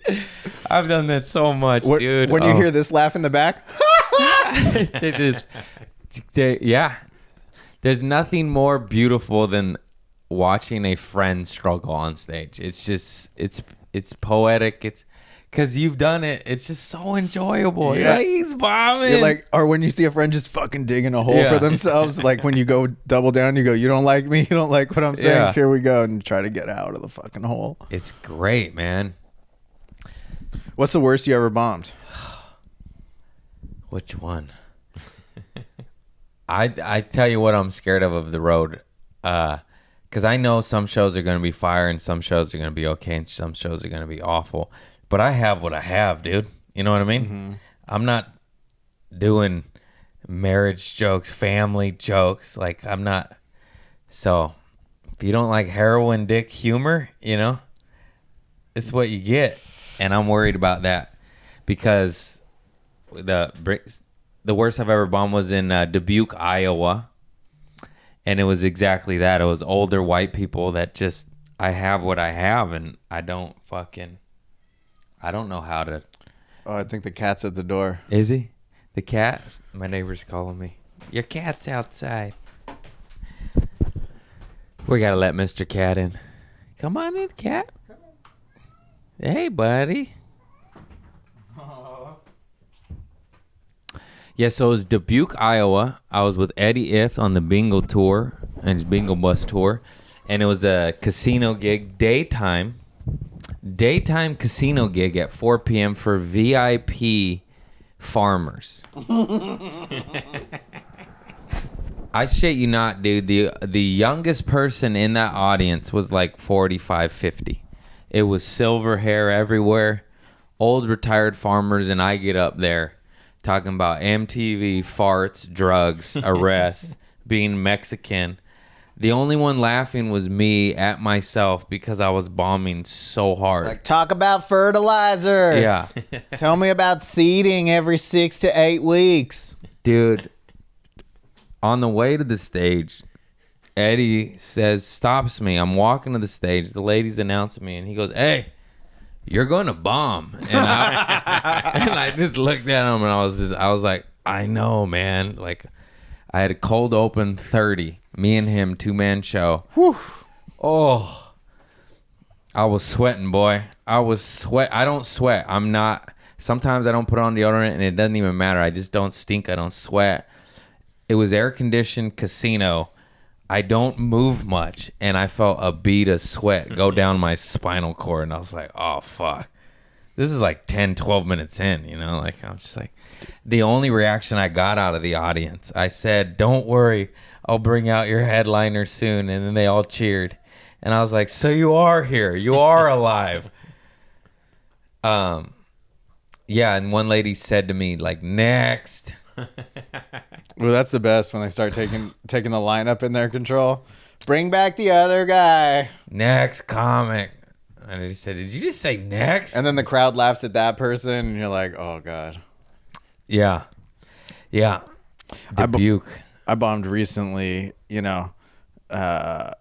I've done that so much, dude. When you hear this laugh in the back, yeah. There's nothing more beautiful than watching a friend struggle on stage. It's just, it's poetic. It's because you've done it. It's just so enjoyable. Yeah. Like, he's bombing. you're like, or when you see a friend just fucking digging a hole Yeah. for themselves, like when you go double down, you go, you don't like me, you don't like what I'm saying. Yeah. Here we go, and try to get out of the fucking hole. It's great, man. What's the worst you ever bombed? Which one? I tell you what, I'm scared of the road. Because I know some shows are going to be fire and some shows are going to be okay and some shows are going to be awful. But I have what I have, dude. You know what I mean? Mm-hmm. I'm not doing marriage jokes, family jokes. Like, I'm not. So, if you don't like heroin dick humor, you know, it's what you get. And I'm worried about that because the worst I've ever bombed was in Dubuque, Iowa. And it was exactly that. It was older white people that just, I have what I have, and I don't know how to. Oh, I think the cat's at the door. Is he? The cat? My neighbor's calling me. Your cat's outside. We got to let Mr. Cat in. Come on in, cat. Hey, buddy. Yeah, so it was Dubuque, Iowa. I was with Eddie If on the bingo tour and his bingo bus tour. And it was a casino gig, daytime casino gig at 4 p.m. for VIP farmers. I shit you not, dude. The youngest person in that audience was like 45, 50. It was silver hair everywhere, old retired farmers, and I get up there talking about MTV, farts, drugs, arrests, being Mexican. The only one laughing was me at myself because I was bombing so hard. Like, talk about fertilizer. Yeah. Tell me about seeding every 6 to 8 weeks. Dude, on the way to the stage, Eddie stops me. I'm walking to the stage. The lady's announcing me, and he goes, "Hey, you're going to bomb." And I just looked at him, and I was like, I know, man. Like, I had a cold open 30, me and him, 2-man show. Oh, I was sweating, boy. I don't sweat. I'm not Sometimes I don't put on deodorant and it doesn't even matter. I just don't stink. I don't sweat. It was air conditioned casino. I don't move much, and I felt a bead of sweat go down my spinal cord, and I was like, oh, fuck. This is like 10, 12 minutes in, you know? Like, I'm just like, the only reaction I got out of the audience, I said, don't worry, I'll bring out your headliner soon, and then they all cheered. And I was like, so you are here. You are alive. Yeah, and one lady said to me, like, next. Well, that's the best when they start taking the lineup in their control. Bring back the other guy. Next comic. And I just said, did you just say next? And then the crowd laughs at that person, and you're like, oh, God. Yeah. Yeah. Dubuque. I bombed recently, you know. I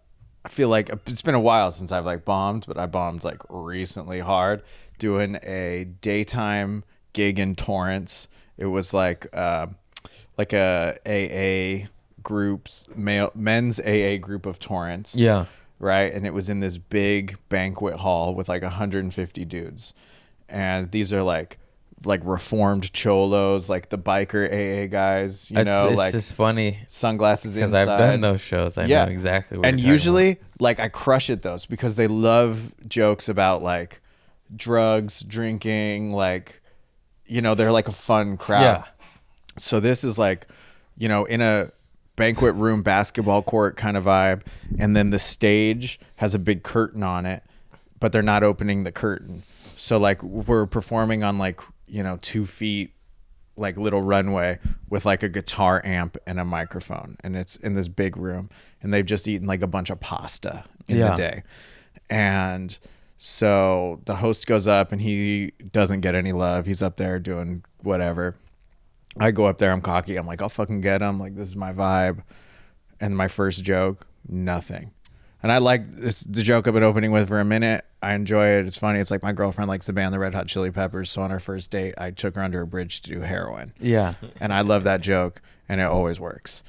feel like it's been a while since I've, like, bombed, but I bombed, like, recently hard doing a daytime gig in Torrance. It was like a AA groups, men's AA group of Torrance. Yeah. Right. And it was in this big banquet hall with like 150 dudes. And these are like reformed cholos, like the biker AA guys, you know, it's like just funny sunglasses because inside. I've done those shows. I know exactly what and you're talking usually about. like I crush at those because they love jokes about like drugs, drinking, like, you know, they're like a fun crowd. Yeah. So this is like, you know, in a banquet room, basketball court kind of vibe. And then the stage has a big curtain on it, but they're not opening the curtain. So like we're performing on like, you know, 2 feet, like little runway with like a guitar amp and a microphone. And it's in this big room. And they've just eaten like a bunch of pasta in the day. And so the host goes up and he doesn't get any love. He's up there doing whatever. I go up there, I'm cocky. I'm like, I'll fucking get him. Like, this is my vibe. And my first joke, nothing. And I like this, the joke I've been opening with for a minute. I enjoy it. It's funny. It's like my girlfriend likes the band The Red Hot Chili Peppers. So on our first date, I took her under a bridge to do heroin. Yeah. And I love that joke. And it always works.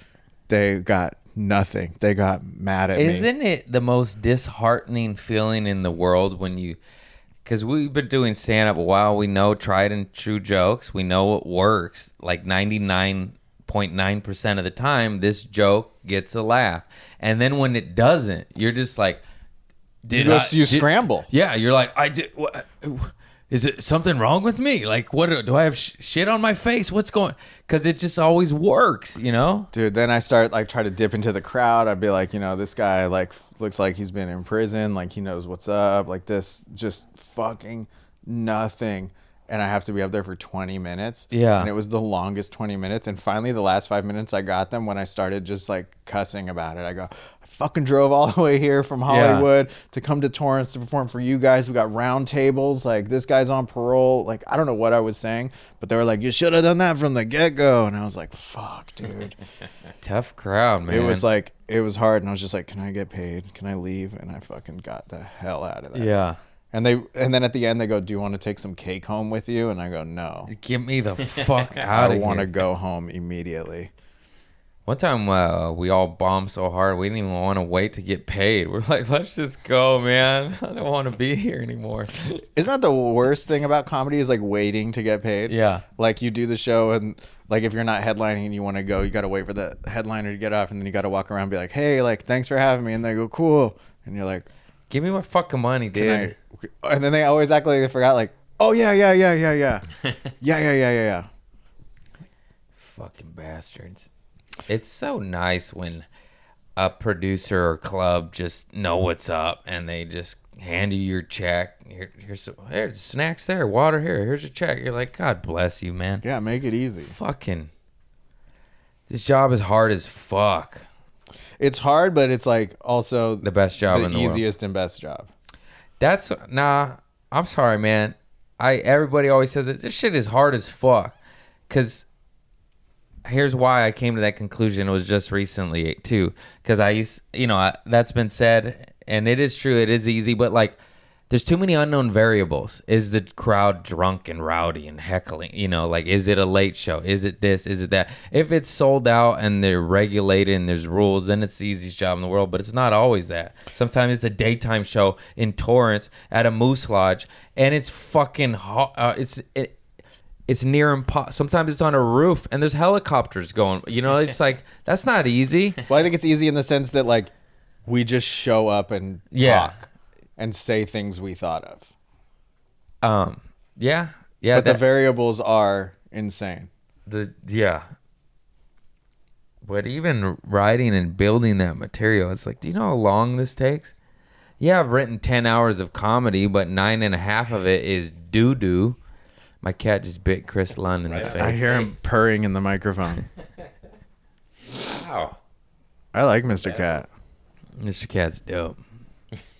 They got nothing. They got mad at me. Isn't it the most disheartening feeling in the world when you... Because we've been doing stand-up a while. We know tried and true jokes. We know it works. Like 99.9% of the time, this joke gets a laugh. And then when it doesn't, you're just like... You scramble. Yeah, you're like, I did... What, is it something wrong with me? Like, what do I have shit on my face? What's going... Because it just always works, you know? Dude, then I start like try to dip into the crowd. I'd be like, you know, this guy like looks like he's been in prison. Like he knows what's up. Like this, just fucking nothing. And I have to be up there for 20 minutes. Yeah. And it was the longest 20 minutes. And finally the last 5 minutes I got them when I started just like cussing about it. I go, I fucking drove all the way here from Hollywood to come to Torrance to perform for you guys. We got round tables. Like this guy's on parole. Like, I don't know what I was saying, but they were like, you should have done that from the get-go. And I was like, fuck, dude. Tough crowd, man. It was like, it was hard. And I was just like, can I get paid? Can I leave? And I fucking got the hell out of there. Yeah. And then at the end they go, do you want to take some cake home with you? And I go, no. Get me the fuck out of here. I want to go home immediately. One time we all bombed so hard we didn't even want to wait to get paid. We're like, let's just go, man. I don't want to be here anymore. Isn't that the worst thing about comedy is like waiting to get paid? Yeah. Like you do the show and like if you're not headlining and you want to go, you got to wait for the headliner to get off and then you got to walk around and be like, hey, like thanks for having me. And they go, cool. And you're like, give me my fucking money, dude. And then they always act like they forgot, like, oh, yeah. Yeah. Fucking bastards. It's so nice when a producer or club just know what's up and they just hand you your check. Here's snacks there, water here, here's your check. You're like, God bless you, man. Yeah, make it easy. Fucking, this job is hard as fuck. It's hard, but it's like also the best job in the world. The easiest and best job. I'm sorry, man. Everybody always says that this shit is hard as fuck. Cause here's why I came to that conclusion. It was just recently too. Cause that's been said and it is true. It is easy, but like there's too many unknown variables. Is the crowd drunk and rowdy and heckling? You know, like, is it a late show? Is it this? Is it that? If it's sold out and they're regulated and there's rules, then it's the easiest job in the world. But it's not always that. Sometimes it's a daytime show in Torrance at a Moose Lodge, and it's fucking hot. it's near impossible. Sometimes it's on a roof and there's helicopters going. You know, it's like that's not easy. Well, I think it's easy in the sense that like we just show up and talk and say things we thought of. Yeah. But the variables are insane. But even writing and building that material, it's like, do you know how long this takes? Yeah, I've written 10 hours of comedy, but 9.5 of it is doo-doo. My cat just bit Chris Lund in the face. I hear him purring in the microphone. Wow. I like Mr. Cat. Mr. Cat's dope.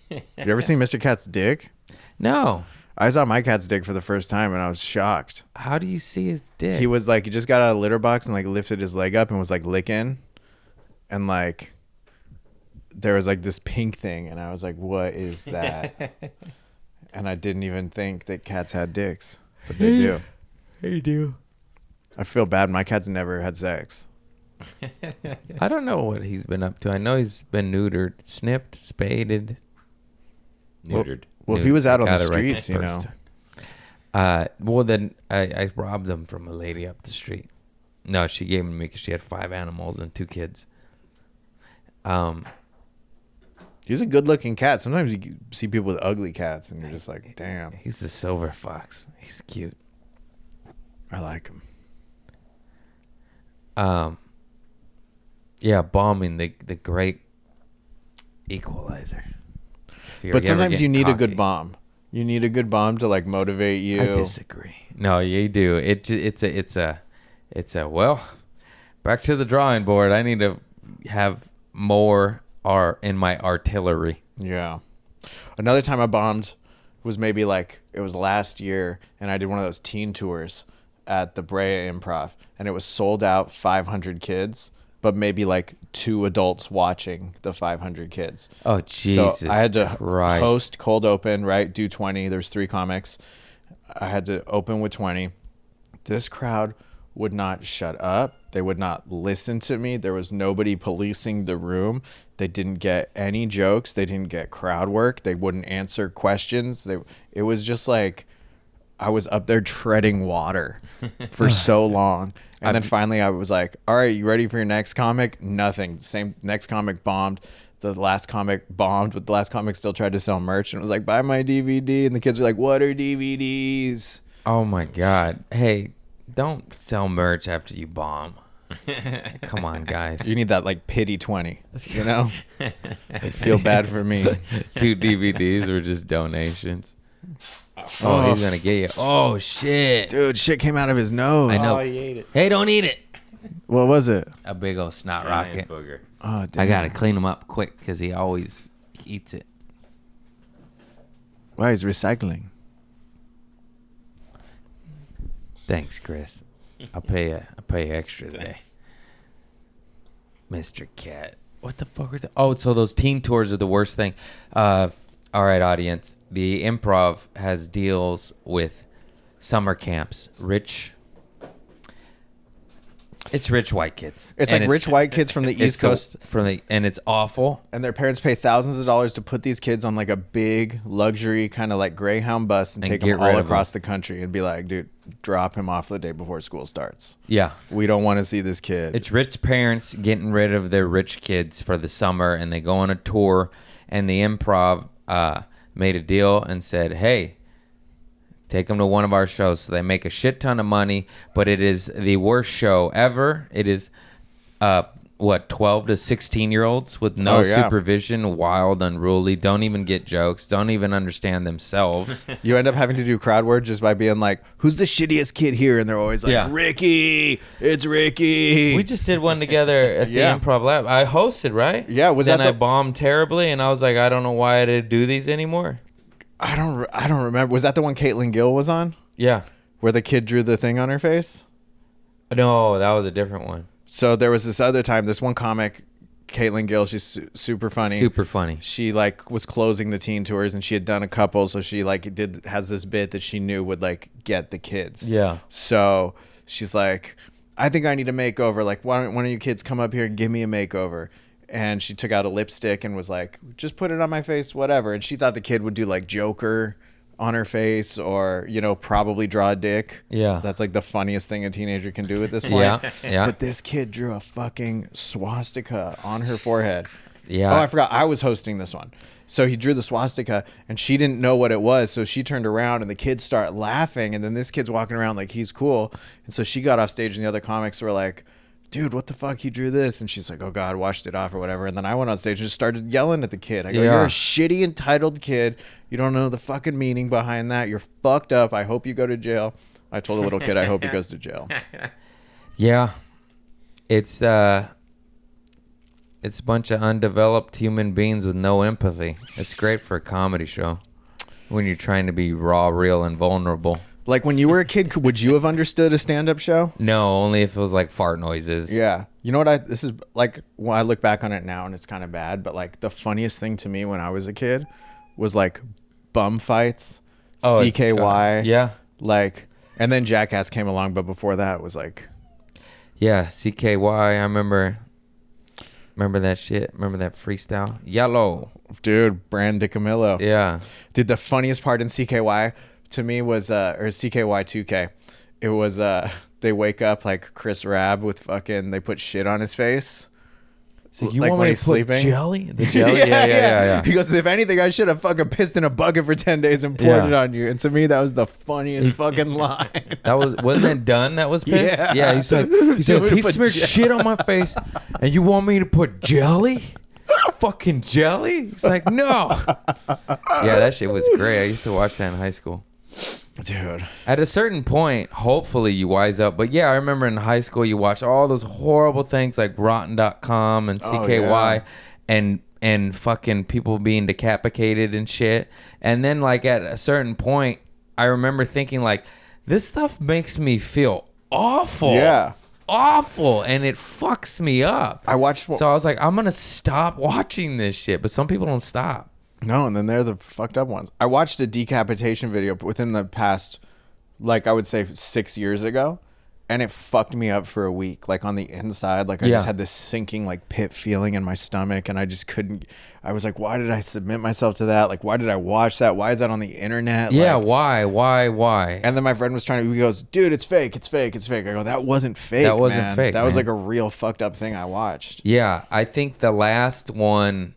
You ever seen Mr. Cat's dick? No. I saw my cat's dick for the first time and I was shocked. How do you see his dick? He was like, he just got out of the litter box and like lifted his leg up and was like licking. And like, there was like this pink thing. And I was like, what is that? And I didn't even think that cats had dicks. But they do. They do. I feel bad. My cat's never had sex. I don't know what he's been up to. I know he's been neutered, snipped, spaded. Neutered. Well, if he was out on the Got it right streets, you first know. time. Well, then I robbed him from a lady up the street. No, she gave him to me because she had 5 animals and 2 kids. He's a good-looking cat. Sometimes you see people with ugly cats, and you're just like, damn. He's the silver fox. He's cute. I like him. Yeah, bombing the great equalizer. But sometimes you need a good cocky. bomb. You need a good bomb to like motivate you. I disagree. No, you do. It's a well, back to the drawing board. I need to have more in my artillery. Yeah. Another time I bombed was maybe like it was last year, and I did one of those teen tours at the Brea Improv, and it was sold out, 500 kids, but maybe like 2 adults watching the 500 kids. Oh, Jesus So I had to Christ. host cold open, right? Do 20. There's 3 comics. I had to open with 20. This crowd would not shut up. They would not listen to me. There was nobody policing the room. They didn't get any jokes. They didn't get crowd work. They wouldn't answer questions. It was just like I was up there treading water for so long. And then finally I was like, all right, you ready for your next comic? Nothing. Same next comic bombed. The last comic bombed, but the last comic still tried to sell merch. And it was like, buy my DVD. And the kids were like, what are DVDs? Oh my God! Hey, don't sell merch after you bomb. Come on, guys. You need that like pity 20, you know? I feel bad for me. 2 DVDs were just donations. Oh, he's gonna get you. Oh shit! Dude, shit came out of his nose. I know. Oh, he ate it. Hey, don't eat it. What was it? A big old snot rocket. Giant booger. Oh, damn. I gotta clean him up quick because he always eats it. Wow, he's recycling. Thanks, Chris. I'll pay you extra today, Thanks. Mr. Cat. What the fuck are Oh, so those teen tours are the worst thing. All right, audience. The Improv has deals with summer camps. It's rich white kids. It's And like rich white kids from the it's East Coast, and it's awful. and their parents pay thousands of dollars to put these kids on like a big luxury kind of like Greyhound bus and And take get them rid all of across the country and be like, dude, drop him off the day before school starts. Yeah. We don't want to see this kid. It's rich parents getting rid of their rich kids for the summer, and they go on a tour, and the Improv made a deal and said, hey, take them to one of our shows. So they make a shit ton of money, but it is the worst show ever. It is, 12 to 16-year-olds with no Oh, yeah. supervision, wild, unruly, don't even get jokes, don't even understand themselves. You end up having to do crowd work just by being like, who's the shittiest kid here? And they're always like, Yeah. Ricky, it's Ricky. We just did one together at Yeah. the Improv Lab. I hosted, right? Yeah, was then that I the- bombed terribly, and I was like, I don't know why I didn't do these anymore. I don't remember. Was that the one Caitlin Gill was on? Yeah. Where the kid drew the thing on her face? No, that was a different one. So there was this other time, this one comic, Caitlin Gill, she's super funny. Super funny. She like was closing the teen tours and she had done a couple, so she like has this bit that she knew would like get the kids. Yeah. So she's like, I think I need a makeover. Like, why don't one of you kids come up here and give me a makeover? And she took out a lipstick and was like, just put it on my face, whatever. And she thought the kid would do like Joker on her face, or probably draw a dick. Yeah. That's like the funniest thing a teenager can do at this point. Yeah. But this kid drew a fucking swastika on her forehead. Yeah. Oh, I forgot. I was hosting this one. So he drew the swastika and she didn't know what it was. So she turned around and the kids start laughing. And then this kid's walking around like he's cool. And so she got off stage and the other comics were like, dude, what the fuck? He drew this. And she's like, oh God, washed it off or whatever. And then I went on stage and just started yelling at the kid. I go, Yeah. you're a shitty, entitled kid. You don't know the fucking meaning behind that. You're fucked up. I hope you go to jail. I told the little kid, I hope he goes to jail. Yeah. It's a bunch of undeveloped human beings with no empathy. It's great for a comedy show when you're trying to be raw, real, and vulnerable. Like when you were a kid, would you have understood a stand-up show? No, only if it was like fart noises. Yeah. You know what this is like, when I look back on it now and it's kind of bad, but like the funniest thing to me when I was a kid was like bum fights, Oh, CKY. God. Yeah. Like, and then Jackass came along, but before that it was like, Yeah, CKY. I remember that shit. Remember that freestyle? Yellow. dude, Brand DiCamillo. Yeah. Dude, the funniest part in CKY to me was, or CKY 2K, it was, they wake up like Chris Rabb with fucking, they put shit on his face. So you Like want when me he's to put sleeping? jelly? The jelly? yeah. He goes, if anything, I should have fucking pissed in a bucket for 10 days and poured Yeah. it on you. And to me, that was the funniest fucking line. That wasn't it Dunn that was pissed? Yeah. He's like, You want me to he put smeared jelly?" shit on my face, and you want me to put jelly? Fucking jelly? He's like, no. Yeah, that shit was great. I used to watch that in high school. Dude. At a certain point, hopefully you wise up. But yeah, I remember in high school you watch all those horrible things like Rotten.com and CKY and fucking people being decapitated and shit. And then like at a certain point, I remember thinking like, this stuff makes me feel awful. Yeah. Awful. And it fucks me up. I watched. So I was like, I'm going to stop watching this shit. But some people don't stop. No, and then they're the fucked up ones. I watched a decapitation video within the past, like I would say 6 years ago, and it fucked me up for a week. Like on the inside, like I just had this sinking like pit feeling in my stomach, and I just couldn't. I was like, why did I submit myself to that? Like, why did I watch that? Why is that on the internet? Yeah, Like, why? and then my friend was he goes, dude, it's fake. I go, that wasn't fake. That wasn't man. fake, That was man. like a real fucked up thing I watched. Yeah, I think the last one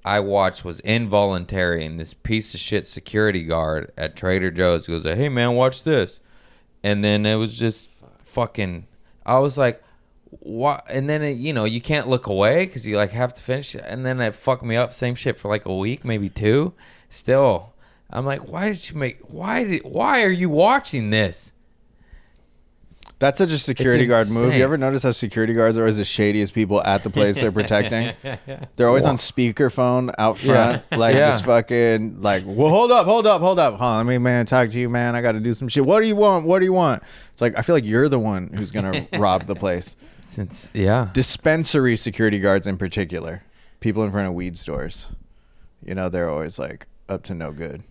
I watched was involuntary, and this piece of shit security guard at Trader Joe's goes, hey man, watch this. And then it was just fucking, I was like, what? And then it, you can't look away because you like have to finish it. And then it fucked me up, same shit for like a week, maybe 2. Still, I'm like, why are you watching this? That's such a security guard move. insane. You ever notice how security guards are always the shadiest people at the place they're protecting? They're always on speakerphone out front, like Yeah. just fucking like, well, hold up. Hold on, let me, man, talk to you, man. I got to do some shit. What do you want? It's like, I feel like you're the one who's going to rob the place. Dispensary security guards in particular, people in front of weed stores, they're always like up to no good.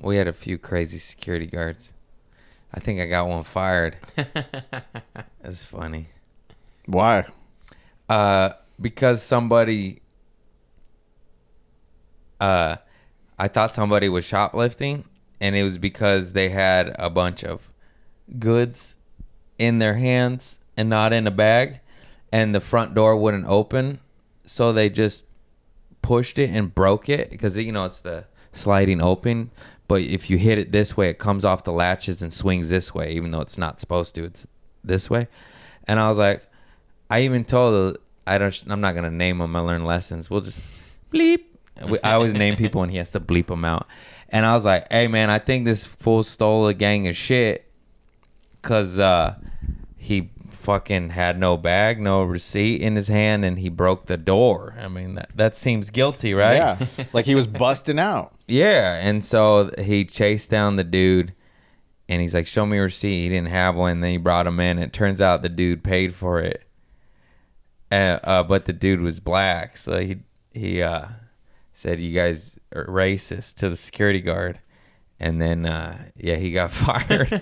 We had a few crazy security guards. I think I got one fired. That's funny. Why? Because somebody, I thought somebody was shoplifting, and it was because they had a bunch of goods in their hands and not in a bag, and the front door wouldn't open, so they just pushed it and broke it because it's the sliding open. But if you hit it this way, it comes off the latches and swings this way, even though it's not supposed to. It's this way. And I was like, I even told, I'm not going to name him. I learned lessons. We'll just bleep. I always name people and he has to bleep them out. And I was like, hey, man, I think this fool stole a gang of shit because he fucking had no bag, no receipt in his hand, and he broke the door. I mean, that seems guilty, right? Yeah. Like he was busting out. Yeah, and so he chased down the dude, and he's like, show me a receipt. He didn't have one, and then he brought him in. It turns out the dude paid for it, but the dude was black, so he said, you guys are racist to the security guard. And then, he got fired.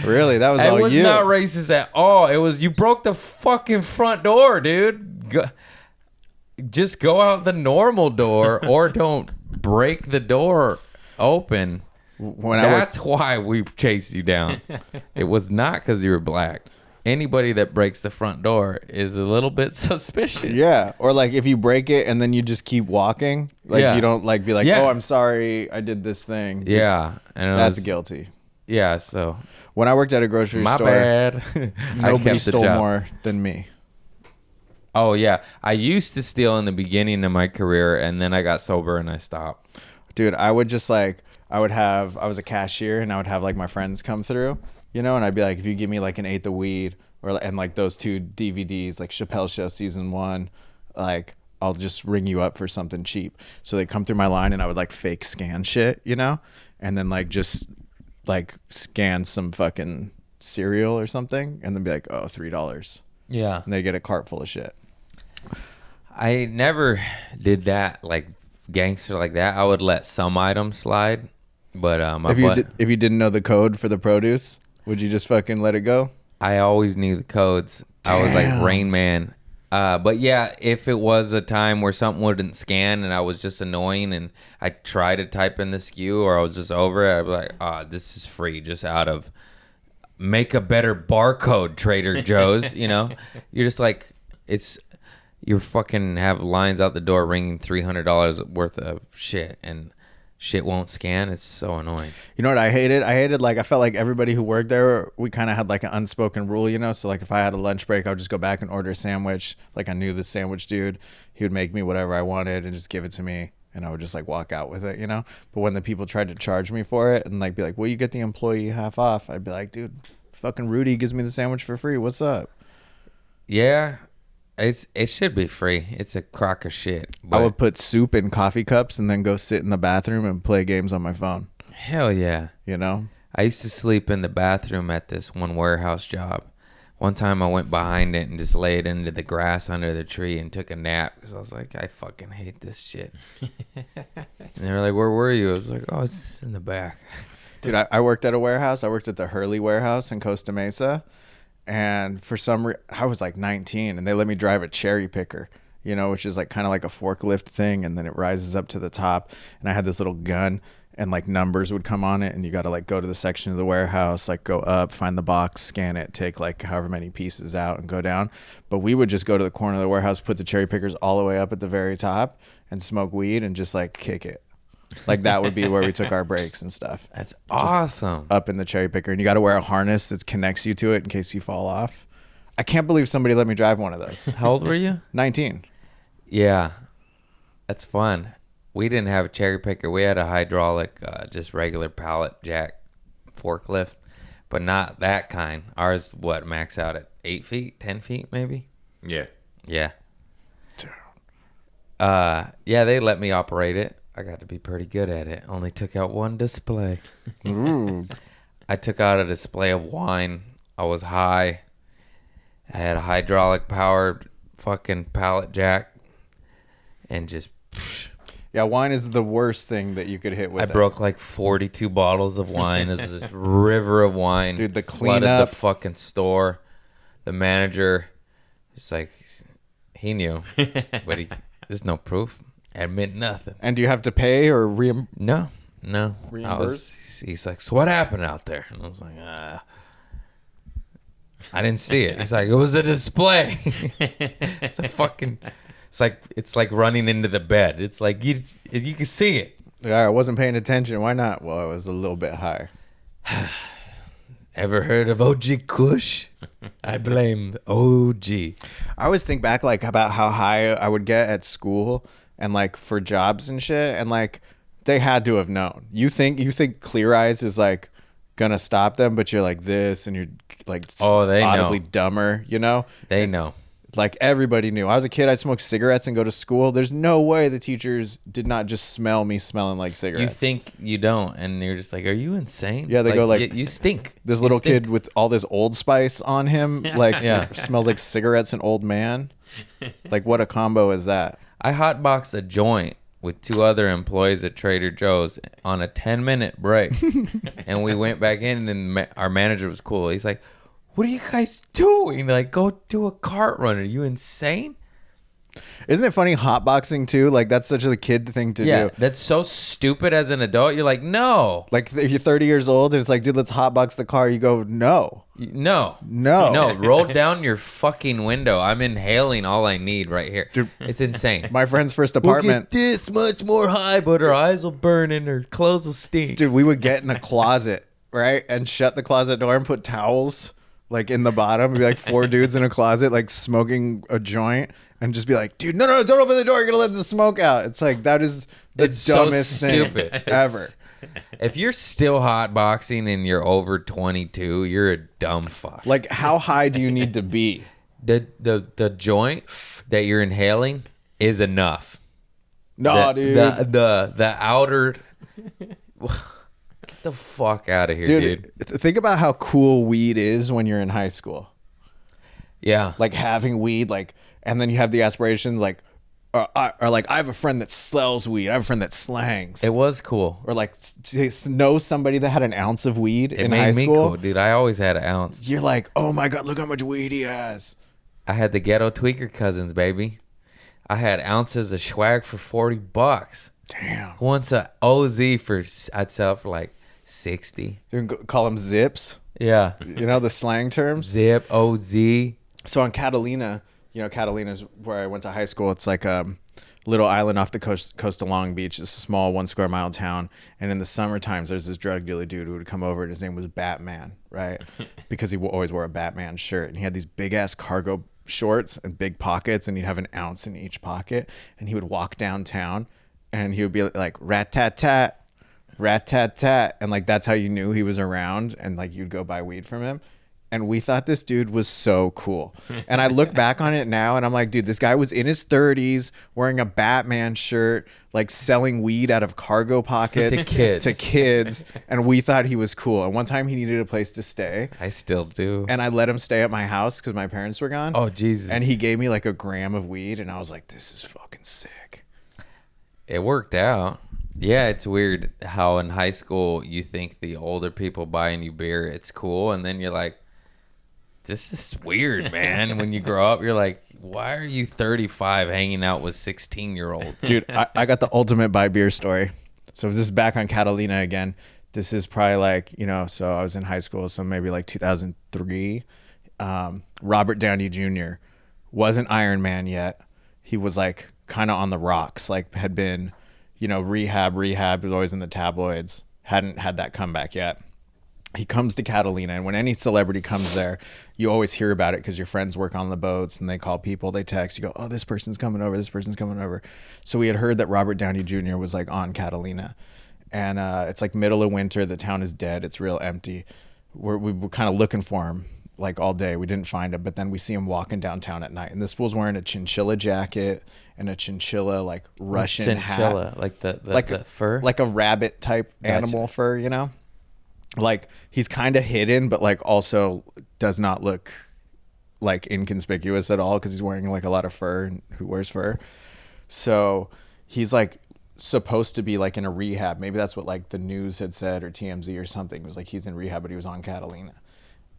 Really? That was It all was you? not racist at all. It was, you broke the fucking front door, dude. Just go out the normal door or don't break the door open, When that's why we chased you down. It was not because you were black. Anybody that breaks the front door is a little bit suspicious. Yeah, or like if you break it and then you just keep walking, like Yeah. you don't like be like, Yeah. oh, I'm sorry, I did this thing. Yeah. And it That's was- guilty. Yeah, so When I worked at a grocery my store, bad. I nobody kept the stole job. more than me. Oh yeah, I used to steal in the beginning of my career, and then I got sober and I stopped. Dude, I would just like, I was a cashier and I would have like my friends come through, you know, and I'd be like, if you give me like an eighth of weed and like those 2 DVDs, like Chappelle Show season 1, like I'll just ring you up for something cheap. So they come through my line and I would like fake scan shit, you know, and then like just like scan some fucking cereal or something and then be like, oh, $3. Yeah, And they get a cart full of shit. I never did that like gangster like that. I would let some items slide, but If you didn't know the code for the produce, would you just fucking let it go? I always knew the codes. I was like Damn. Rain Man. But yeah, if it was a time where something wouldn't scan and I was just annoying and I tried to type in the SKU or I was just over it, I'd be like, this is free just out of make a better barcode, Trader Joe's, you know? You're just like, you fucking have lines out the door ringing $300 worth of shit and shit won't scan. It's so annoying. You know what I hated? I felt like everybody who worked there, we kind of had like an unspoken rule, you know? So like if I had a lunch break, I would just go back and order a sandwich. Like I knew the sandwich dude, he would make me whatever I wanted and just give it to me. And I would just like walk out with it, you know? But when the people tried to charge me for it and like be like, well, you get the employee half off. I'd be like, dude, fucking Rudy gives me the sandwich for free. What's up? Yeah, it should be free. It's a crock of shit. I But would put soup in coffee cups and then go sit in the bathroom and play games on my phone, hell yeah. you know? I used to sleep in the bathroom at this one warehouse job. One time I went behind it and just laid into the grass under the tree and took a nap because I was like, I fucking hate this shit. And they were like, where were you? I was like, oh, it's in the back. Dude, I worked at a warehouse. I worked at the Hurley warehouse in Costa Mesa. And for some reason, I was like 19 and they let me drive a cherry picker, you know, which is like kind of like a forklift thing. And then it rises up to the top. And I had this little gun and like numbers would come on it. And you got to like go to the section of the warehouse, like go up, find the box, scan it, take like however many pieces out and go down. But we would just go to the corner of the warehouse, put the cherry pickers all the way up at the very top and smoke weed and just like kick it. Like that would be where we took our breaks and stuff. That's awesome. Up in the cherry picker, and you got to wear a harness that connects you to it in case you fall off. I can't believe somebody let me drive one of those. How old were you? 19. Yeah, that's fun. We didn't have a cherry picker. We had a hydraulic, just regular pallet jack forklift, but not that kind. Ours, max out at 8 feet, 10 feet maybe? Yeah. Yeah. Yeah, they let me operate it. I got to be pretty good at it. Only took out one display. Ooh. I took out a display of wine. I was high. I had a hydraulic powered fucking pallet jack and just Yeah, wine is the worst thing that you could hit with. I broke like 42 bottles of wine. It was this river of wine. Dude, the flooded cleanup. the fucking store. The manager, just like, he knew, but there's no proof. Admit nothing. And do you have to pay or No. Reimbursed? He's like, so what happened out there? And I was like, I didn't see it. He's like, it was a display. It's like running into the bed. It's like you can see it. Yeah, I wasn't paying attention. Why not? Well, I was a little bit high. Ever heard of OG Kush? I blame OG. I always think back like about how high I would get at school and like for jobs and shit, and like they had to have known. You think Clear Eyes is like gonna stop them, but you're like this and you're like They audibly know. dumber, you know? They know. Like everybody knew. I was a kid, I'd smoke cigarettes and go to school. There's no way the teachers did not just smell me smelling like cigarettes. You think you don't, and you're just like, are you insane? Yeah, they go like, you stink. this You little stink. kid with all this Old Spice on him, like Yeah. smells like cigarettes and old man. Like what a combo is that? I hotboxed a joint with 2 other employees at Trader Joe's on a 10-minute break. And we went back in, and our manager was cool. He's like, what are you guys doing? Like, go do a cart run. Are you insane? Isn't it funny hotboxing too? Like that's such a kid thing to Yeah, do. that's so stupid as an adult. You're like, no, Like if you're 30 years old and it's like, dude, let's hotbox the car. You go, no. no, No. roll down your fucking window. I'm inhaling all I need right here. Dude, it's insane. My friend's first We'll apartment. get this much more high, but our eyes will burn and our clothes will stink. Dude, we would get in a closet, right? And shut the closet door and put towels like in the bottom. It'd be like 4 dudes in a closet, like smoking a joint, and just be like, dude, no, don't open the door. You're going to let the smoke out. It's like, that is the It's so dumbest thing stupid. ever. If you're still hot boxing and you're over 22, you're a dumb fuck. Like, how high do you need to be? The joint that you're inhaling is enough. No, the, dude. The outer. Get the fuck out of here, dude. Think about how cool weed is when you're in high school. Yeah. Like having weed, like, and then you have the aspirations, like, or like, I have a friend that sells weed. I have a friend that slangs. It was cool. Or like to know somebody that had an ounce of weed It in made high me school. cool, dude. I always had an ounce. You're like, oh my God, look how much weed he has. I had the ghetto tweaker cousins, baby. I had ounces of swag for $40. Damn. Once a OZ I'd sell for like 60. You can call them zips. Yeah. You know the slang terms? Zip, OZ. So on Catalina, you know, Catalina's where I went to high school. It's like a little island off the coast of Long Beach. It's a small 1 square mile town. And in the summer times, there's this drug dealer dude who would come over and his name was Batman, right? Because he always wore a Batman shirt. And he had these big ass cargo shorts and big pockets, and he'd have an ounce in each pocket. And he would walk downtown and he would be like, rat-tat-tat, rat-tat-tat. And like, that's how you knew he was around. And like, you'd go buy weed from him. And we thought this dude was so cool. And I look back on it now and I'm like, dude, this guy was in his 30s wearing a Batman shirt, like selling weed out of cargo pockets To kids. And we thought he was cool. And one time he needed a place to stay. I still do. And I let him stay at my house because my parents were gone. Oh, Jesus. And he gave me like a gram of weed. And I was like, this is fucking sick. It worked out. Yeah, it's weird how in high school you think the older people buying you beer, it's cool. And then you're like, this is weird, man. When you grow up, you're like, why are you 35 hanging out with 16-year-olds? Dude, I got the ultimate buy beer story. So this is back on Catalina again. This is probably like, you know, so I was in high school, so maybe like 2003. Robert Downey Jr. wasn't Iron Man yet. He was like kind of on the rocks, like had been, you know, rehab, was always in the tabloids. Hadn't had that comeback yet. He comes to Catalina, and when any celebrity comes there, you always hear about it because your friends work on the boats and they call people, they text, you go, oh, this person's coming over, this person's coming over. So we had heard that Robert Downey Jr. was like on Catalina, and it's like middle of winter, the town is dead, it's real empty. We were kind of looking for him like all day. We didn't find him, but then we see him walking downtown at night, and this fool's wearing a chinchilla jacket and a chinchilla like Russian Chinchilla, hat, like the like fur, like a rabbit type animal fur, you know. Like he's kind of hidden, but like also does not look like inconspicuous at all because he's wearing like a lot of fur. And who wears fur? So he's like supposed to be like in a rehab. Maybe that's what like the news had said, or TMZ or something. It was like he's in rehab, but he was on Catalina.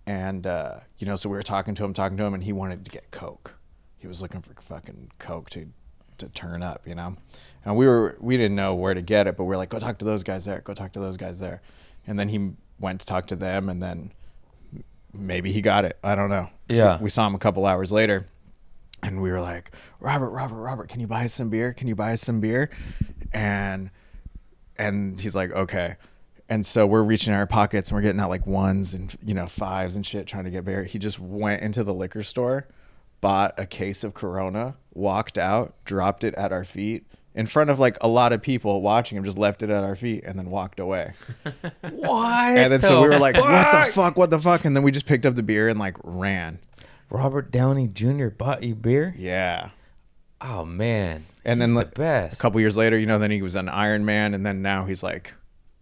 And you know, so we were talking to him, and he wanted to get coke. He was looking for fucking coke to turn up, you know. And we didn't know where to get it, but we're like, go talk to those guys there. Go talk to those guys there. And then he went to talk to them, and then maybe he got it. I don't know. Yeah. So we saw him a couple hours later, and we were like, Robert, can you buy us some beer? Can you buy us some beer? And he's like, okay. And so we're reaching in our pockets and we're getting out like ones and, you know, fives and shit, trying to get beer. He just went into the liquor store, bought a case of Corona, walked out, dropped it at our feet in front of like a lot of people watching him, just left it at our feet and then walked away. what? And then so we were like, what the fuck? And then we just picked up the beer and like ran. Robert Downey Jr. bought you beer? Yeah. Oh man. And He's then the like best. a couple years later, you know, then he was an Iron Man, and then now he's like,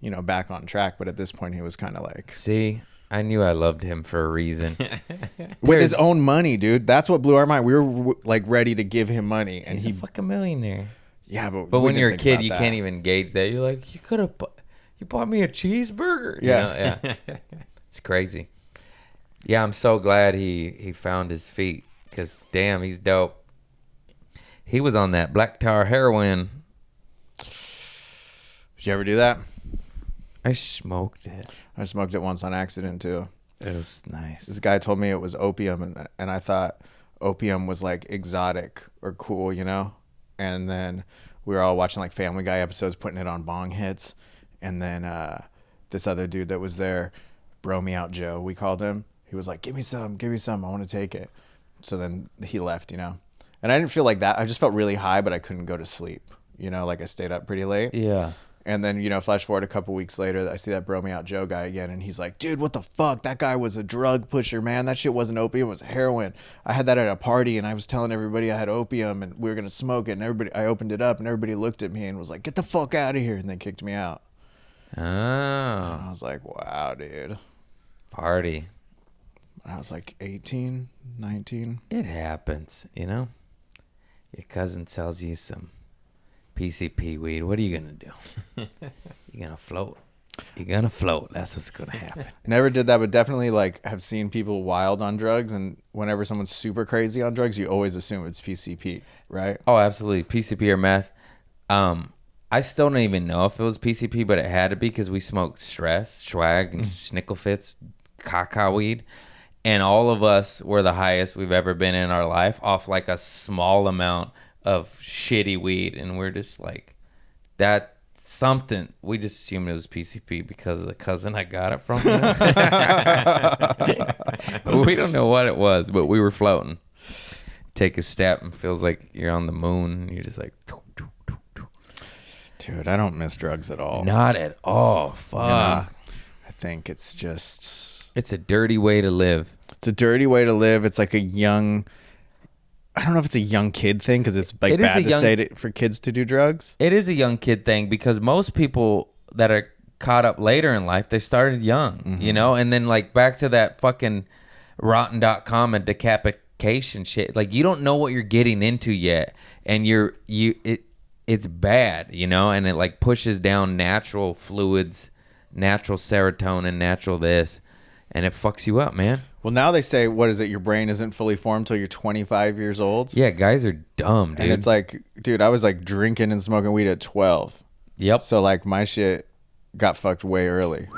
you know, back on track. But at this point he was kind of like, See, I knew I loved him for a reason. with his There's- own money, dude. That's what blew our mind. We were like ready to give him money, and He's a fucking millionaire. yeah, But we when didn't you're a think kid, about you that. can't even gauge that. You're like, you bought me a cheeseburger. You Yeah. know? Yeah. It's crazy. Yeah, I'm so glad he found his feet because damn, he's dope. He was on that black tar heroin. Did you ever do that? I smoked it. I smoked it once on accident too. It was nice. This guy told me it was opium, and I thought opium was like exotic or cool, you know? And then we were all watching like Family Guy episodes, putting it on bong hits. And then this other dude that was there, Bro Me Out Joe, we called him. He was like, give me some, I want to take it. So then he left, you know? And I didn't feel like that. I just felt really high, but I couldn't go to sleep. You know, like I stayed up pretty late. Yeah. And then, you know, flash forward a couple weeks later, I see that Bro Me Out Joe guy again. And he's like, dude, what the fuck? That guy was a drug pusher, man. That shit wasn't opium. It was heroin. I had that at a party and I was telling everybody I had opium and we were going to smoke it. And I opened it up and everybody looked at me and was like, get the fuck out of here. And they kicked me out. Oh. And I was like, wow, dude. Party. I was like 18, 19. It happens, you know? Your cousin sells you some PCP weed. What are you going to do? You're going to float. You're going to float. That's what's going to happen. Never did that, but definitely like have seen people wild on drugs. And whenever someone's super crazy on drugs, you always assume it's PCP, right? Oh, absolutely. PCP or meth. I still don't even know if it was PCP, but it had to be because we smoked stress, swag, and schnickelfits, caca weed. And all of us were the highest we've ever been in our life off like a small amount of shitty weed. And we're just like, that something. We just assumed it was PCP because of the cousin I got it from. We don't know what it was, but we were floating. Take a step and feels like you're on the moon. And you're just like, Dude, I don't miss drugs at all. not at all. Fuck. You know, I think it's just... It's a dirty way to live. It's a dirty way to live. It's like a young... I don't know if it's a young kid thing because it's like It is bad a to young- say for kids to do drugs. It is a young kid thing because most people that are caught up later in life, they started young, you know? And then like back to that fucking rotten.com and decapitation shit. Like you don't know what you're getting into yet. And it's bad, you know? And it like pushes down natural fluids, natural serotonin, natural this. And it fucks you up, man. Well, now they say, what is it? Your brain isn't fully formed till you're 25 years old. Yeah, guys are dumb, dude. And it's like, dude, I was like drinking and smoking weed at 12. Yep. So like my shit got fucked way early.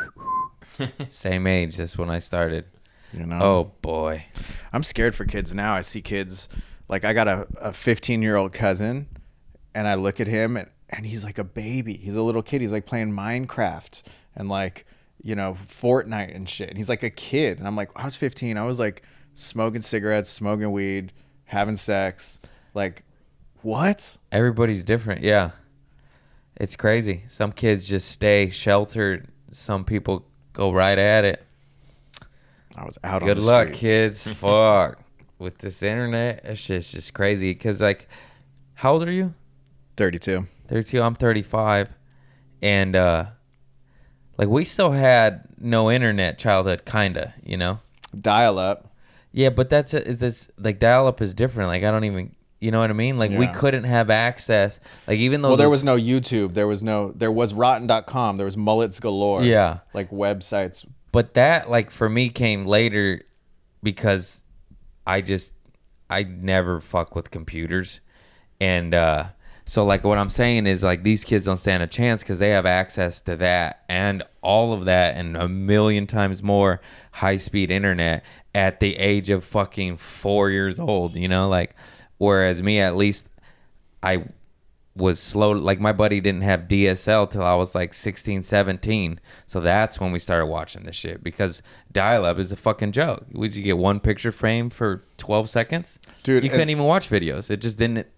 Same age. That's when I started. You know? Oh, boy. I'm scared for kids now. I see kids, like I got a 15-year-old cousin and I look at him and he's like a baby. He's a little kid. He's like playing Minecraft and like, you know, Fortnite and shit. And he's like a kid. And I'm like, I was 15. I was like smoking cigarettes, smoking weed, having sex. Like, what? Everybody's different. Yeah. It's crazy. Some kids just stay sheltered. Some people go right at it. I was out on Good the luck, streets. kids. Fuck. With this internet, it's just crazy. Because, like, how old are you? 32. 32. I'm 35. And, like, we still had no internet childhood, kind of, you know? Dial up. Yeah, but that's like, dial-up is different. Like, I don't even, you know what I mean? Like, we Yeah. couldn't have access. Like, even though Well, there was no YouTube. There was rotten.com. There was mullets galore. Yeah. Like websites. But that, like, for me came later because I never fuck with computers. And so, like, what I'm saying is, like, these kids don't stand a chance because they have access to that and all of that and a million times more high-speed internet at the age of fucking 4 years old, you know? Like, whereas me, at least, I was slow. Like, my buddy didn't have DSL till I was like 16, 17. So that's when we started watching this shit because dial-up is a fucking joke. Would you get one picture frame for 12 seconds? Dude, You couldn't even watch videos. It just didn't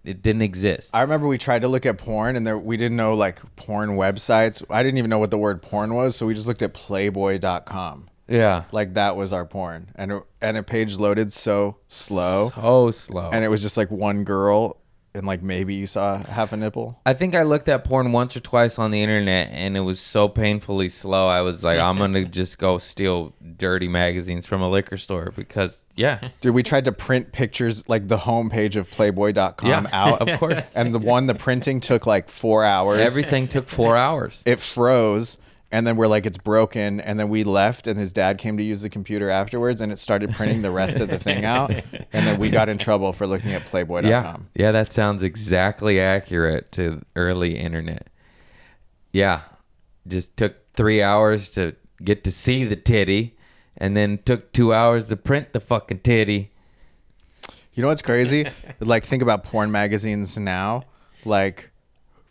exist. I remember we tried to look at porn and we didn't know like porn websites. I didn't even know what the word porn was. So we just looked at playboy.com. Yeah. Like that was our porn. And a page loaded so slow. So slow. And it was just like one girl and like maybe you saw half a nipple. I think I looked at porn once or twice on the internet and it was so painfully slow. I was like, I'm going to just go steal dirty magazines from a liquor store because, yeah. Dude, we tried to print pictures like the homepage of playboy.com out. Of course. And the printing took like 4 hours. Everything took 4 hours. It froze. And then we're like, it's broken. And then we left, and his dad came to use the computer afterwards, and it started printing the rest of the thing out. And then we got in trouble for looking at Playboy.com. Yeah, that sounds exactly accurate to early internet. Yeah, just took 3 hours to get to see the titty, and then took 2 hours to print the fucking titty. You know what's crazy? Like, think about porn magazines now. Like,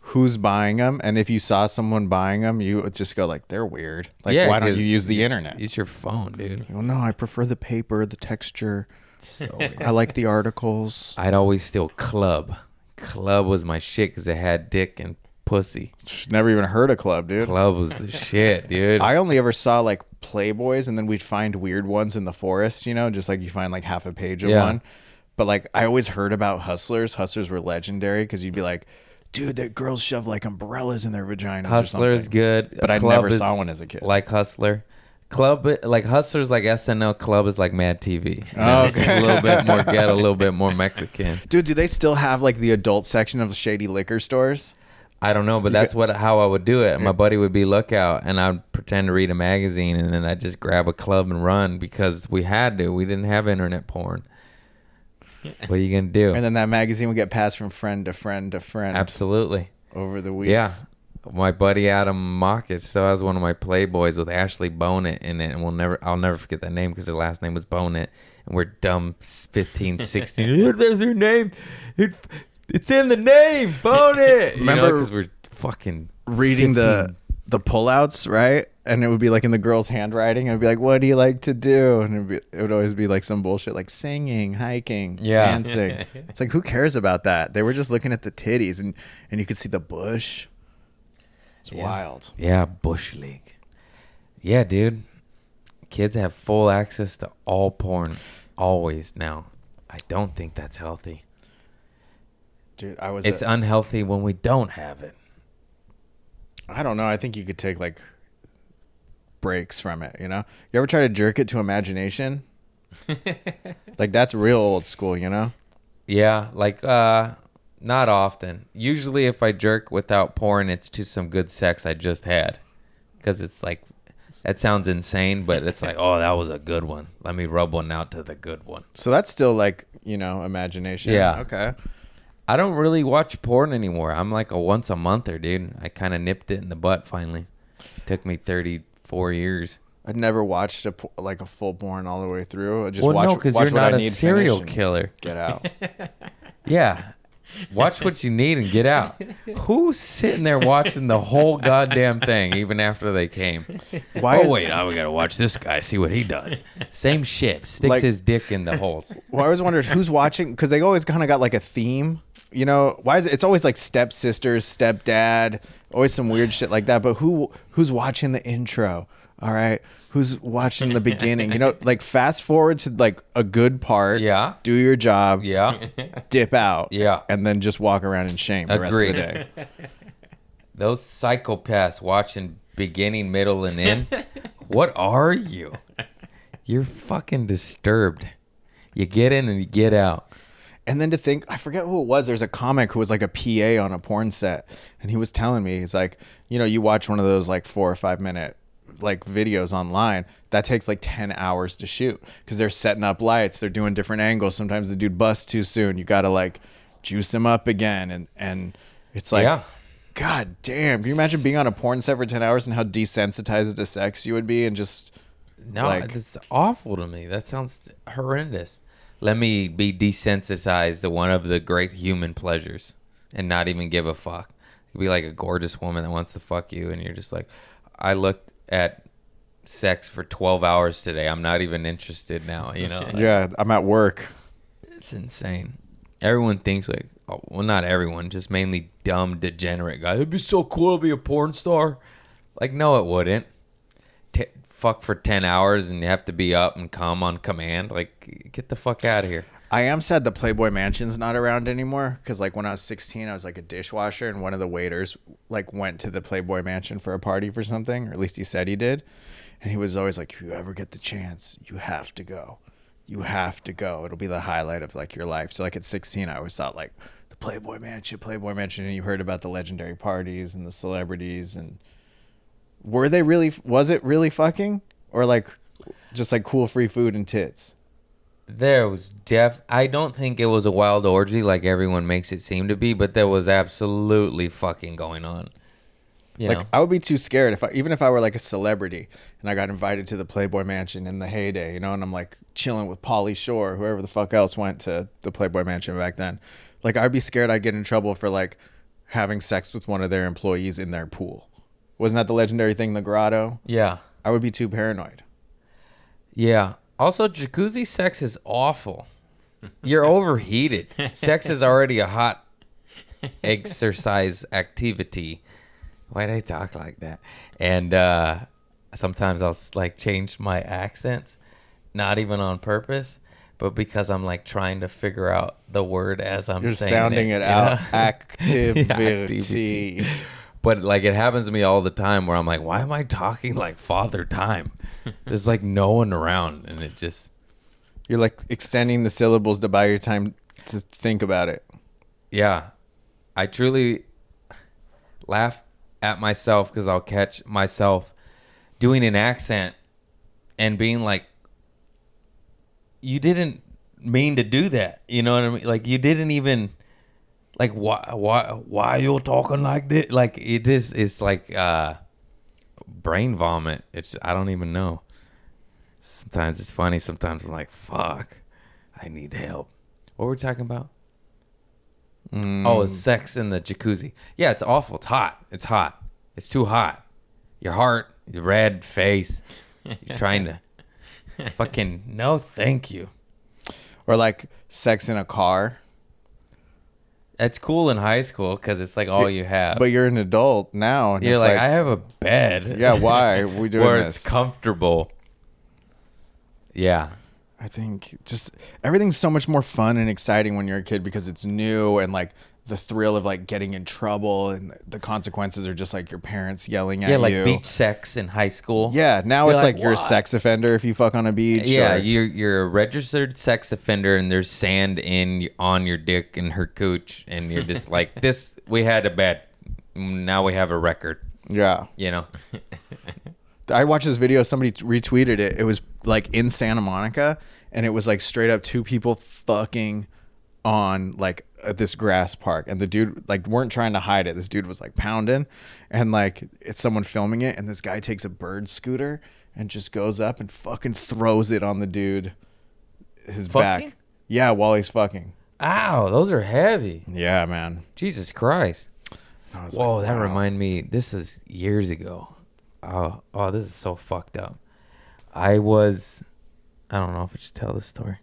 who's buying them? And if you saw someone buying them, you would just go like, they're weird. Like, Yeah, why don't 'cause you use the internet? Use your phone, dude. Well, no, I prefer the paper, the texture. So weird. I like the articles. I'd always steal Club. Club was my shit because it had dick and pussy. Never even heard of Club, dude. Club was the shit, dude. I only ever saw like Playboys, and then we'd find weird ones in the forest, you know, just like you find like half a page of Yeah. one. But like, I always heard about Hustlers. Hustlers were legendary because you'd be like, dude, that girls shove like umbrellas in their vaginas Hustler or is something. good. But I Club never is saw one as a kid. Like Hustler. Club, like Hustler's like SNL. Club is like Mad TV. Oh, It's a little bit more ghetto, a little bit more Mexican. Dude, do they still have like the adult section of the shady liquor stores? I don't know, but that's how I would do it. My buddy would be lookout, and I'd pretend to read a magazine, and then I'd just grab a club and run because we had to. We didn't have internet porn. What are you gonna do? And then that magazine would get passed from friend to friend to friend Absolutely. over the weeks. Yeah. My buddy Adam Mockett still has one of my Playboys with Ashley Bonnet in it, and I'll never forget that name because her last name was Bonnet, and we're dumb 15, 16. There's her name. It's in the name, Bonnet. Remember because we're fucking Reading 15. the pullouts, right? And it would be like in the girl's handwriting. And it'd be like, what do you like to do? And it would always be like some bullshit like singing, hiking, Yeah. dancing. It's like, who cares about that? They were just looking at the titties, and you could see the bush. It's wild. Yeah, Bush League. Yeah, dude. Kids have full access to all porn always now. I don't think that's healthy. Dude, It's unhealthy when we don't have it. I don't know. I think you could take like breaks from it, you know? You ever try to jerk it to imagination? Like, that's real old school, you know? Yeah, like not often. Usually if I jerk without porn, it's to some good sex I just had. Because it's like, that sounds insane, but it's like, oh, that was a good one. Let me rub one out to the good one. So that's still like, you know, imagination. Yeah. Okay. I don't really watch porn anymore. I'm like a once a monther, dude. I kind of nipped it in the butt finally. Took me 34 years. I'd never watched a full porn all the way through. I just Well, watch, no, because watch you're what not I a need, serial finish, and killer. Get out. Yeah. Watch what you need and get out. Who's sitting there watching the whole goddamn thing even after they came? Why Oh, is- wait, now we got to watch this guy, see what he does. Same shit. Sticks Like- his dick in the holes. Well, I always wondered who's watching, because they always kind of got like a theme. You know, why is it? It's always like stepsisters, stepdad, always some weird shit like that. But who's watching the intro? All right, who's watching the beginning? You know, like fast forward to like a good part. Yeah. Do your job. Yeah. Dip out. Yeah. And then just walk around in shame the rest of the day. Those psychopaths watching beginning, middle, and end. What are you? You're fucking disturbed. You get in and you get out. And then to think, I forget who it was. There's a comic who was like a PA on a porn set, and he was telling me, he's like, you know, you watch one of those like 4 or 5 minute like videos online, that takes like 10 hours to shoot because they're setting up lights, they're doing different angles. Sometimes the dude busts too soon. You got to like juice him up again, and it's like, Yeah. God damn. Can you imagine being on a porn set for 10 hours and how desensitized to sex you would be? And just No, like, that's awful to me. That sounds horrendous. Let me be desensitized to one of the great human pleasures and not even give a fuck. You'd be like a gorgeous woman that wants to fuck you, and you're just like, I looked at sex for 12 hours today. I'm not even interested now, you know? Like, yeah, I'm at work. it's insane. Everyone thinks like, oh, well, not everyone, just mainly dumb, degenerate guys. It'd be so cool to be a porn star. Like, no, it wouldn't. Fuck for 10 hours and you have to be up and come on command. Like, get the fuck out of here. I am sad the Playboy Mansion's not around anymore, because like when I was 16, I was like a dishwasher, and one of the waiters like went to the Playboy Mansion for a party for something, or at least he said he did, and he was always like, if you ever get the chance, you have to go. You have to go. It'll be the highlight of like your life. So like at 16, I always thought like the Playboy Mansion, and you heard about the legendary parties and the celebrities, and Were they really? Was it really fucking, or like just like cool free food and tits? There was I don't think it was a wild orgy like everyone makes it seem to be, but there was absolutely fucking going on. You Like know? I would be too scared even if I were like a celebrity and I got invited to the Playboy Mansion in the heyday, you know, and I'm like chilling with Pauly Shore, whoever the fuck else went to the Playboy Mansion back then. Like I'd be scared I'd get in trouble for like having sex with one of their employees in their pool. Wasn't that the legendary thing, the grotto? Yeah. I would be too paranoid. Yeah. Also, jacuzzi sex is awful. You're overheated. Sex is already a hot exercise activity. Why did I talk like that? And sometimes I'll like change my accents, not even on purpose, but because I'm like trying to figure out the word as I'm You're saying sounding it you out. know? Activity. But like it happens to me all the time where I'm like, why am I talking like Father Time? There's like no one around, and it just You're like extending the syllables to buy your time to think about it. yeah. I truly laugh at myself because I'll catch myself doing an accent and being like, you didn't mean to do that. You know what I mean? Like you didn't even like why you're talking like this? Like it's like brain vomit. I don't even know. Sometimes it's funny. Sometimes I'm like, fuck, I need help. What were we talking about? Oh, it's sex in the jacuzzi. Yeah, it's awful. It's hot. It's hot. It's too hot. Your heart, your red face. You're trying to fucking no, thank you. Or like sex in a car. It's cool in high school because it's like all you have. But you're an adult now. And you're it's like, I have a bed. yeah, why are we doing where this? it's comfortable. Yeah. I think just everything's so much more fun and exciting when you're a kid because it's new and like the thrill of like getting in trouble and the consequences are just like your parents yelling at Yeah, like you. beach sex in high school. Yeah, now You're it's like, like you're a "What?" sex offender if you fuck on a beach. Yeah, or- you're a registered sex offender, and there's sand on your dick and her cooch, and you're just like, this. We had a bet, now we have a record. yeah. You know, I watched this video. Somebody retweeted it. It was like in Santa Monica, and it was like straight up two people fucking on like this grass park, and the dude like weren't trying to hide it. This dude was like pounding, and like it's someone filming it, and this guy takes a bird scooter and just goes up and fucking throws it on the dude his Fucking? back. Yeah, while he's fucking. ow, those are heavy. Yeah, man. Jesus Christ. I was Whoa, like, that wow. remind me. This is years ago. Oh, this is so fucked up. I don't know if I should tell this story.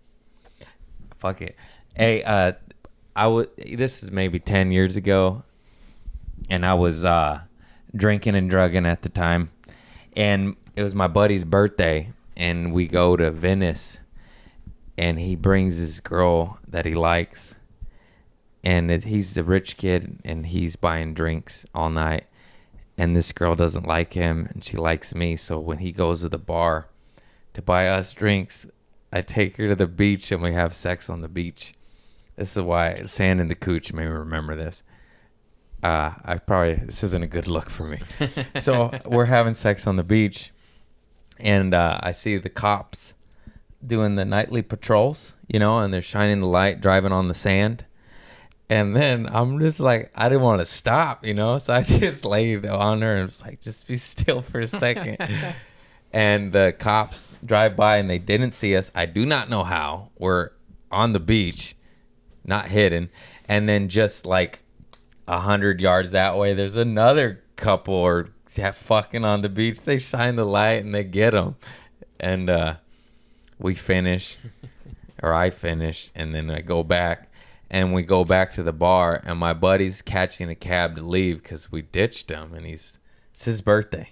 Fuck it. Hey, this is maybe 10 years ago, and I was drinking and drugging at the time, and it was my buddy's birthday, and we go to Venice, and he brings this girl that he likes, and he's the rich kid, and he's buying drinks all night, and this girl doesn't like him, and she likes me, so when he goes to the bar to buy us drinks, I take her to the beach, and we have sex on the beach. This is why sand in the cooch made me remember this. This isn't a good look for me. So we're having sex on the beach, and I see the cops doing the nightly patrols, and they're shining the light, driving on the sand. And then I'm just like, I didn't want to stop, so I just laid on her and was like, just be still for a second. And the cops drive by and they didn't see us. I do not know how. We're on the beach, not hidden. And then just like 100 yards that way, there's another couple or fucking on the beach. They shine the light and they get them. And we finish, or I finish, and then I go back. And we go back to the bar, and my buddy's catching a cab to leave because we ditched him, and it's his birthday.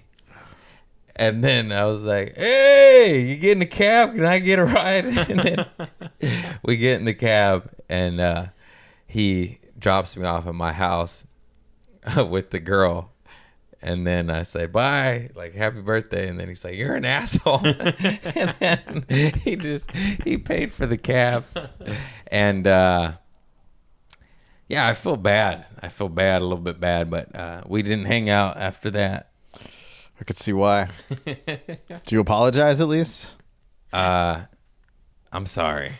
And then I was like, hey, you get in the cab? Can I get a ride? And then we get in the cab, and he drops me off at my house with the girl. And then I say, bye, like, happy birthday. And then he's like, you're an asshole. And then he paid for the cab. And, yeah, I feel bad. A little bit bad, but we didn't hang out after that. I could see why. Do you apologize at least? I'm sorry.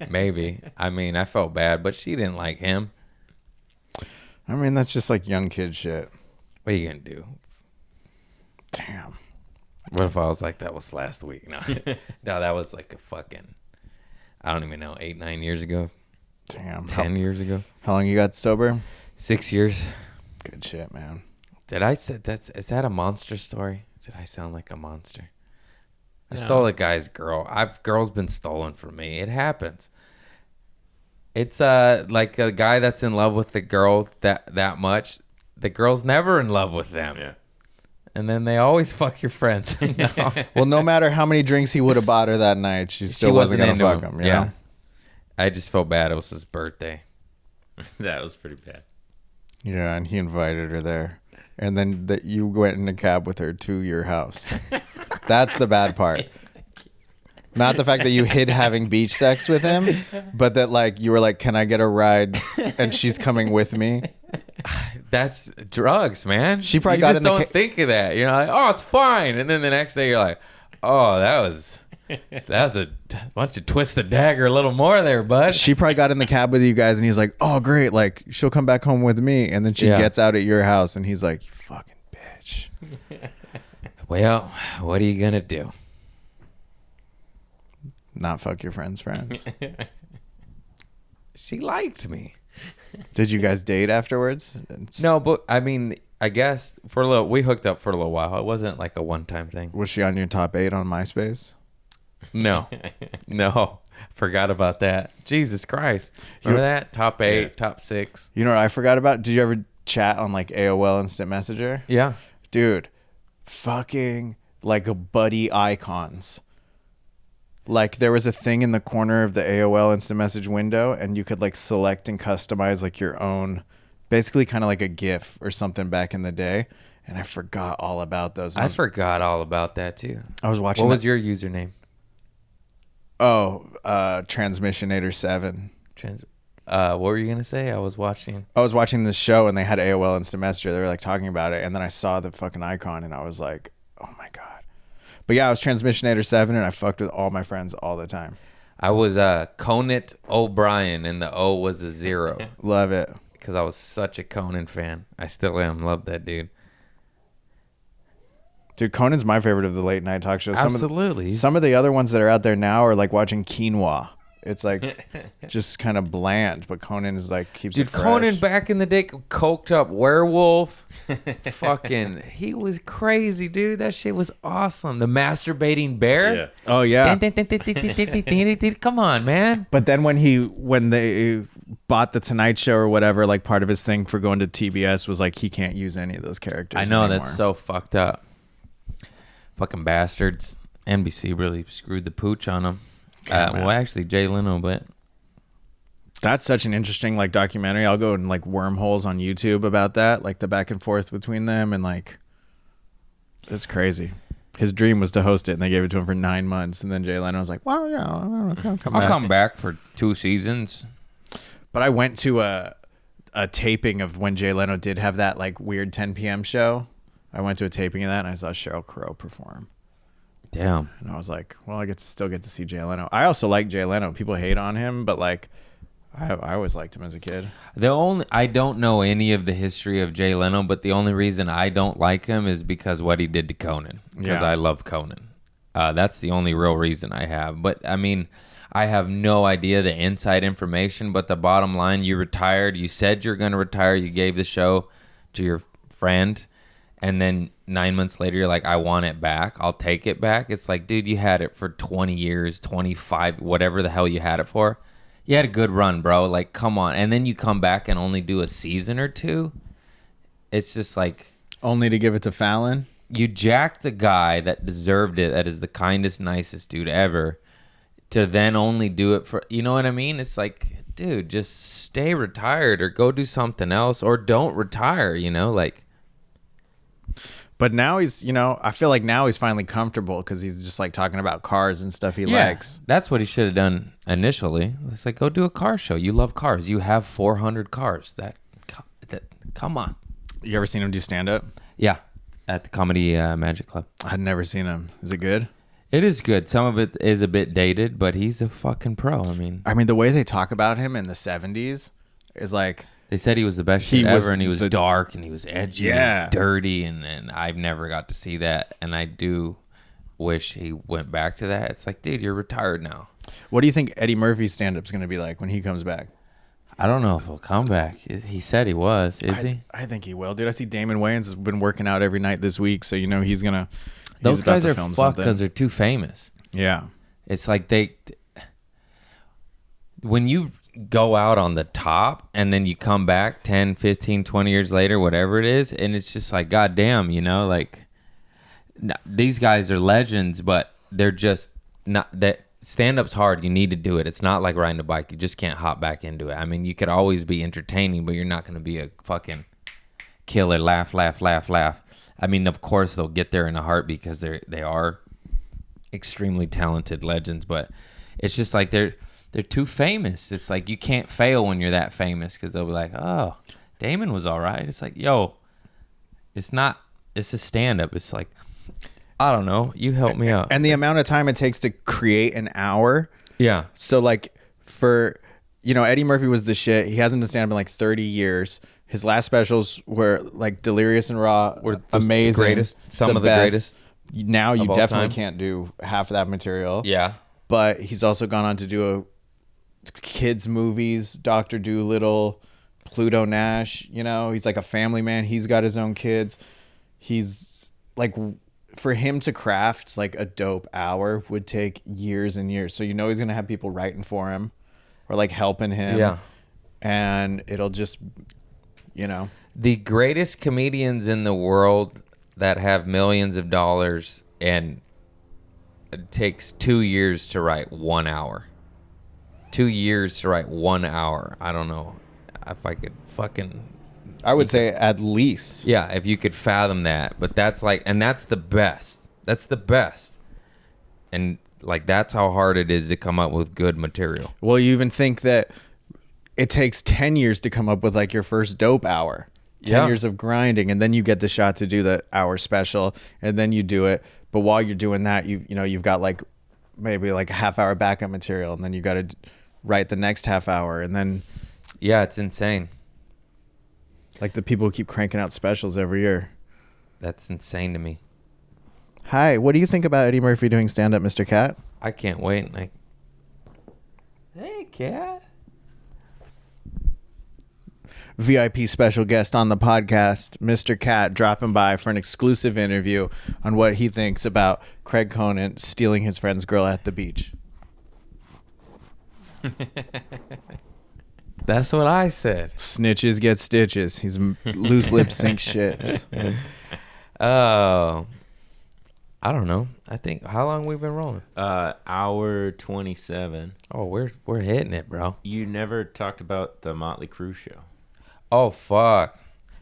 Maybe. I mean, I felt bad, but she didn't like him. I mean, that's just like young kid shit. What are you gonna do? Damn. What if I was like, that was last week? No, no, that was like a fucking, I don't even know, 8-9 years ago, Damn. 10 years ago, How long you got sober? 6 years. Good shit, man. Did I say is that a monster story? Did I sound like a monster? I No. stole a guy's girl. Girls been stolen from me. It happens. It's like a guy that's in love with the girl that much. The girl's never in love with them. Yeah. And then they always fuck your friends. No. Well, no matter how many drinks he would have bought her that night, she still wasn't going to into fuck him. You know? I just felt bad. It was his birthday. That was pretty bad. Yeah, and he invited her there. And then that you went in a cab with her to your house. That's the bad part. Not the fact that you hid having beach sex with him, but that like you were like, "Can I get a ride?" And she's coming with me. That's drugs, man. She probably you got just in the don't think of that. You're like, oh, it's fine. And then the next day you're like, oh, that's a bunch of twist the dagger a little more there, bud. She probably got in the cab with you guys, and he's like, "Oh, great! Like she'll come back home with me." And then she Yeah. gets out at your house, and he's like, "You fucking bitch." Well, what are you gonna do? Not fuck your friends' friends. She liked me. Did you guys date afterwards? No, but I mean, I guess for a little, we hooked up for a little while. It wasn't like a one-time thing. Was she on your top 8 on MySpace? No, no, forgot about that. Jesus Christ, remember that top 8, Yeah. top 6? You know what I forgot about? Did you ever chat on like AOL Instant Messenger? Yeah. Dude, fucking like buddy icons. Like there was a thing in the corner of the AOL Instant Message window, and you could like select and customize like your own, basically kind of like a GIF or something back in the day. And I forgot all about those. I forgot all about that too. I was watching. What was your username? Transmissionator 7. What were you gonna say? I was watching this show, and they had AOL Instant Messenger. They were like talking about it, and then I saw the fucking icon, and I was like, oh my god. But yeah, I was Transmissionator 7, and I fucked with all my friends all the time. I was Conant O'Brien, and the O was a 0 Love it. because I was such a Conan fan. I still am. Love that dude. Dude, Conan's my favorite of the late night talk shows. Absolutely. Some of the other ones that are out there now are like watching Quinoa. It's like just kind of bland, but Conan is like keeps it Dude, fresh. Conan back in the day, coked up werewolf. Fucking, he was crazy, dude. That shit was awesome. The masturbating bear. Yeah. Oh yeah. Come on, man. But then when they bought the Tonight Show or whatever, like part of his thing for going to TBS was like he can't use any of those characters. I know, anymore. that's so fucked up. Fucking bastards. NBC really screwed the pooch on them. Yeah, man. Well, actually, Jay Leno, but That's such an interesting like documentary. I'll go in like wormholes on YouTube about that, like the back and forth between them, and like it's crazy. His dream was to host it, and they gave it to him for 9 months, and then Jay Leno was like, "Well, yeah, I'll come I'll back." come back for 2 seasons. But I went to a taping of when Jay Leno did have that like weird 10 p.m. show. I went to a taping of that, and I saw Sheryl Crow perform. Damn. And I was like, well, I still get to see Jay Leno. I also like Jay Leno. People hate on him, but like, I always liked him as a kid. I don't know any of the history of Jay Leno, but the only reason I don't like him is because what he did to Conan. Because Yeah. I love Conan. That's the only real reason I have. But I mean, I have no idea the inside information. But the bottom line, you retired. You said you're going to retire. You gave the show to your friend. And then 9 months later, you're like, I want it back. I'll take it back. It's like, dude, you had it for 20 years, 25, whatever the hell you had it for. You had a good run, bro. Like, come on. And then you come back and only do a season or 2. It's just like, Only to give it to Fallon. you jacked the guy that deserved it, that is the kindest, nicest dude ever, to then only do it for, you know what I mean? It's like, dude, just stay retired or go do something else or don't retire, you know? Like, But now he's, I feel like now he's finally comfortable because he's just like talking about cars and stuff he likes. That's what he should have done initially. It's like, go do a car show. You love cars. You have 400 cars. That come on. You ever seen him do stand up? Yeah. at the Comedy Magic Club. I'd never seen him. Is it good? It is good. Some of it is a bit dated, but he's a fucking pro. I mean, the way they talk about him in the 70s is like... They said he was the best He shit was ever, and he was the- dark, and he was edgy, Yeah. and dirty, and I've never got to see that, and I do wish he went back to that. It's like, dude, you're retired now. What do you think Eddie Murphy's stand-up's going to be like when he comes back? I don't know if he'll come back. He said he was. Is he? I think he will, dude. I see Damon Wayans has been working out every night this week, so you know he's gonna. Those he's about guys to are film fucked something. because they're too famous. Yeah, It's like when you go out on the top and then you come back 10, 15, 20 years later, whatever it is, and it's just like, goddamn, like these guys are legends, but they're just not that. Stand-up's hard. You need to do it. It's not like riding a bike. You just can't hop back into it. I mean, you could always be entertaining, but you're not going to be a fucking killer. Laugh. I mean, of course, they'll get there in a heartbeat because they are extremely talented legends, but it's just like they're too famous. It's like you can't fail when you're that famous because they'll be like, oh, Damon was all right. It's like, yo, it's a stand-up. It's like, I don't know. You help me out. and the amount of time it takes to create an hour. Yeah. So like for Eddie Murphy was the shit. He hasn't done stand-up in like 30 years. His last specials were like Delirious and Raw, Were the amazing, greatest, some of the best. greatest Now you of all definitely time. can't do half of that material. Yeah. But he's also gone on to do kids movies, Dr. Dolittle, Pluto Nash. He's like a family man. He's got his own kids. He's like, for him to craft like a dope hour would take years and years. So he's gonna have people writing for him or like helping him. Yeah. And it'll just, The greatest comedians in the world that have millions of dollars, and it takes 2 years to write 1 hour. 2 years to write 1 hour. I don't know if I could fucking... I would say at least. Yeah, if you could fathom that. But that's like... And that's the best. That's the best. And like that's how hard it is to come up with good material. Well, you even think that it takes 10 years to come up with like your first dope hour. 10 Yeah. years of grinding, and then you get the shot to do the hour special, and then you do it. But while you're doing that, you've got like maybe like a half hour backup material, and then you got to write the next half hour, and then Yeah, it's insane. like the people who keep cranking out specials every year. That's insane to me. Hi, what do you think about Eddie Murphy doing stand up, Mr. Cat? I can't wait. Like, hey, cat. VIP special guest on the podcast, Mr. Cat, dropping by for an exclusive interview on what he thinks about Craig Conant stealing his friend's girl at the beach. That's what I said. Snitches get stitches. He's loose lip sync ships. Oh, I don't know. I think how long we've been rolling? Hour 27. Oh, we're hitting it, bro. You never talked about the Motley Crue show. Oh fuck,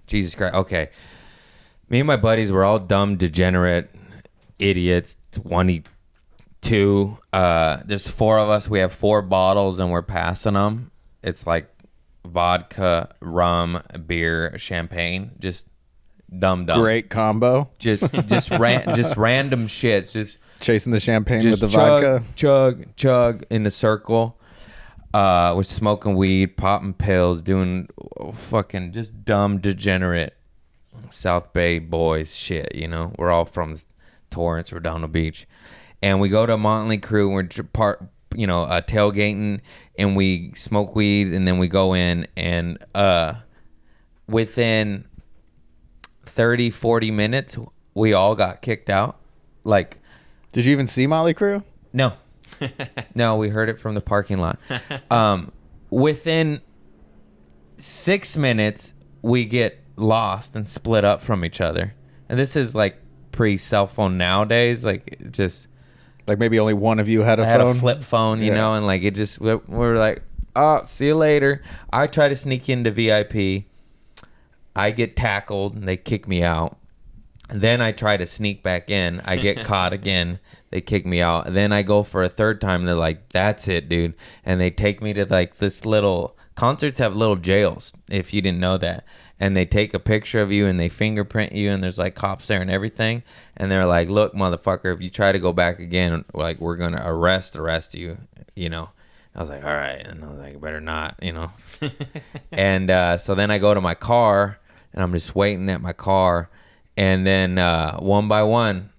Jesus Christ. Okay, me and my buddies were all dumb, degenerate idiots. 22. There's 4 of us. We have 4 bottles and we're passing them. It's like vodka, rum, beer, champagne. Just dumb. Great combo. Just random shits. Just Chasing the champagne just with the chug, vodka. chug in a circle. We're smoking weed, popping pills, doing fucking just dumb, degenerate South Bay boys shit. We're all from Torrance. We're down the beach, and we go to Motley Crue. We're tailgating, and we smoke weed, and then we go in, and within 30, 40 minutes, we all got kicked out. Like, Did you even see Motley Crue? no. No, we heard it from the parking lot. Within 6 minutes, we get lost and split up from each other. And this is like pre-cell phone nowadays. Like, it just... Like maybe only one of you had a I had phone? a flip phone, you Yeah. know, and like it just... We're like, oh, see you later. I try to sneak into VIP. I get tackled, and they kick me out. Then I try to sneak back in. I get caught again. They kick me out. Then I go for a third time. They're like, that's it, dude. And they take me to like this little concerts have little jails, if you didn't know that. And they take a picture of you and they fingerprint you, and there's like cops there and everything. And they're like, look, motherfucker, if you try to go back again, like, we're going to arrest you, you know. I was like, all right. And I was like, better not, you know. And so then I go to my car, and I'm just waiting at my car. And then one by one,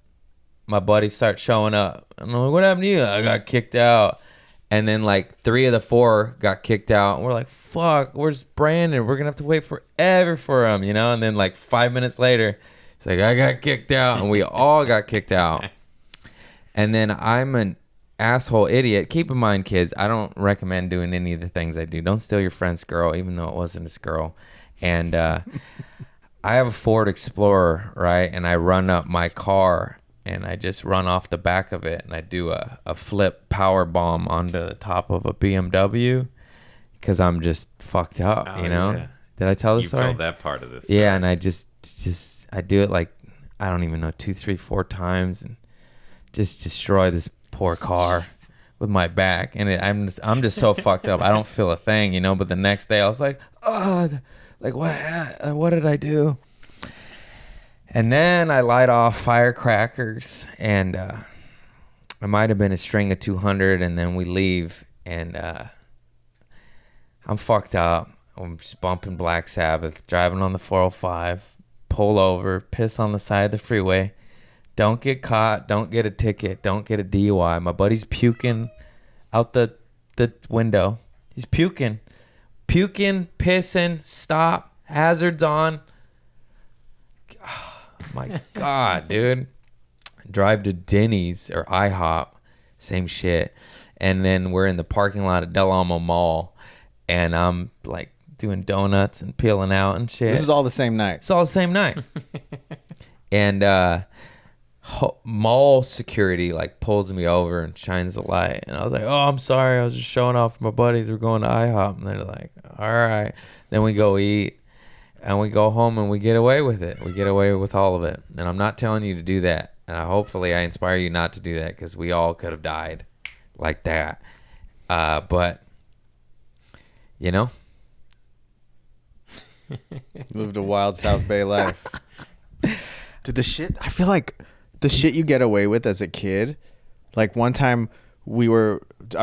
my buddies start showing up. I'm like, what happened to you? I got kicked out. And then like 3 of the 4 got kicked out. And we're like, fuck, where's Brandon? We're going to have to wait forever for him, you know? And then like 5 minutes later, it's like, I got kicked out. And we all got kicked out. And then I'm an asshole idiot. Keep in mind, kids, I don't recommend doing any of the things I do. Don't steal your friend's girl, even though it wasn't his girl. And I have a Ford Explorer, right? And I run up my car, and I just run off the back of it, and I do a flip power bomb onto the top of a BMW because I'm just fucked up, you know? Yeah. Did I tell the You've story? told that part of this story. Yeah, and I just I do it like, I don't even know, 2, 3, 4 times, and just destroy this poor car with my back. And I'm just so fucked up. I don't feel a thing, you know? But the next day I was like, oh, like what did I do? And then I light off firecrackers, and it might have been a string of 200, and then we leave, and I'm fucked up. I'm just bumping Black Sabbath, driving on the 405, pull over, piss on the side of the freeway. Don't get caught, don't get a ticket, don't get a DUI. My buddy's puking out the window. He's puking, pissing, stop, hazards on. My God, dude. Drive to Denny's or IHOP, same shit. And then we're in the parking lot at Del Amo Mall, and I'm like doing donuts and peeling out and shit. This is all the same night. It's all the same night. And mall security like pulls me over and shines the light, and I was like, oh, I'm sorry, I was just showing off my buddies, we're going to IHOP. And they're like, all right. Then we go eat, and we go home, and we get away with it. We get away with all of it. And I'm not telling you to do that. And hopefully I inspire you not to do that, because we all could have died like that. But, you know. Lived a wild South Bay life. Dude, I feel like the shit you get away with as a kid. Like one time I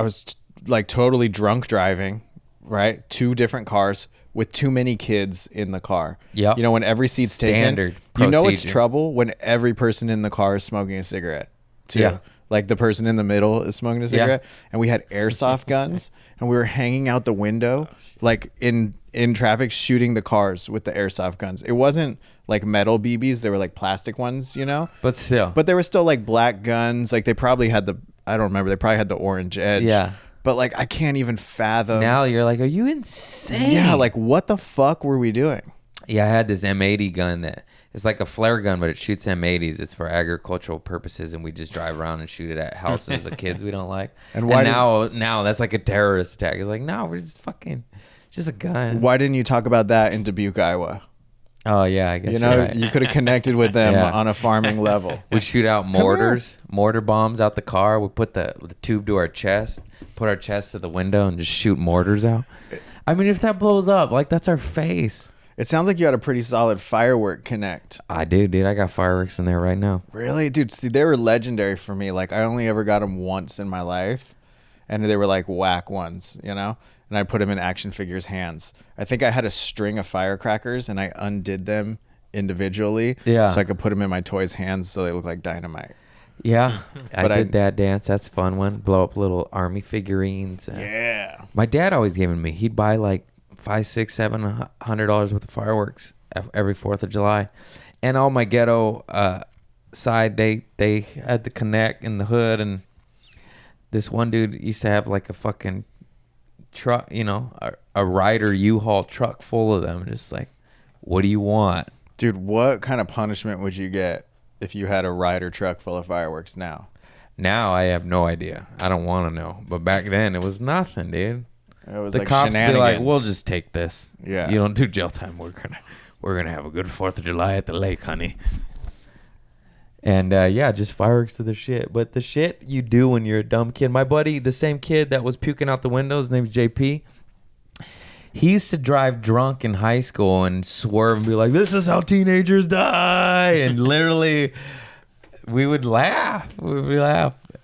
was like totally drunk driving, right? 2 different cars with too many kids in the car. Yep. You know, when every seat's taken, Standard you know it's procedure. trouble when every person in the car is smoking a cigarette too. Yeah. Like the person in the middle is smoking a cigarette. And we had airsoft guns, and we were hanging out the window, like in traffic, shooting the cars with the airsoft guns. It wasn't like metal BBs. They were like plastic ones, you know? But still. But they were still like black guns. Like they probably had I don't remember. They probably had the orange edge. Yeah. But like, I can't even fathom. Now you're like, are you insane? Yeah. Like what the fuck were we doing? Yeah, I had this M80 gun that it's like a flare gun, but it shoots M80s. It's for agricultural purposes, and we just drive around and shoot it at houses of kids we don't like. And why now that's like a terrorist attack. It's like, no, we're just a gun. Why didn't you talk about that in Dubuque, Iowa? Oh yeah, I guess You know, you're right. you could have connected with them Yeah. on a farming level. We'd shoot out mortar bombs out the car. We put the tube to our chest, put our chest to the window, and just shoot mortars out. I mean, if that blows up, like that's our face. It sounds like you had a pretty solid firework connect. I do, dude. I got fireworks in there right now. Really? Dude, see, they were legendary for me. Like, I only ever got them once in my life, and they were like whack ones, you know? And I put them in action figures' hands. I think I had a string of firecrackers, and I undid them individually Yeah. so I could put them in my toys' hands so they look like dynamite. Yeah, I But did that dance. That's a fun one. Blow up little army figurines. Yeah. My dad always gave them to me. He'd buy like $500, $600, $700 worth of fireworks every 4th of July, and all my ghetto side they had the Connect in the hood, and this one dude used to have like a fucking truck, you know, a Ryder U-Haul truck full of them. Just like, what do you want? Dude, what kind of punishment would you get if you had a Ryder truck full of fireworks now? Now I have no idea. I don't want to know. But back then it was nothing, dude. It was The like cops be like, shenanigans. "We'll just take this. Yeah. You don't do jail time. We're gonna have a good 4th of July at the lake, honey." And yeah, just fireworks to the shit. But the shit you do when you're a dumb kid. My buddy, the same kid that was puking out the window, his name's JP. He used to drive drunk in high school and swerve and be like, "This is how teenagers die," and literally, we would laugh.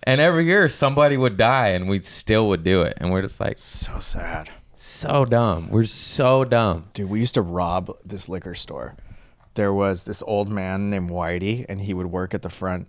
And every year somebody would die, and we still would do it. And we're just like, So sad. so dumb. We're so dumb. Dude, we used to rob this liquor store. There was this old man named Whitey, and he would work at the front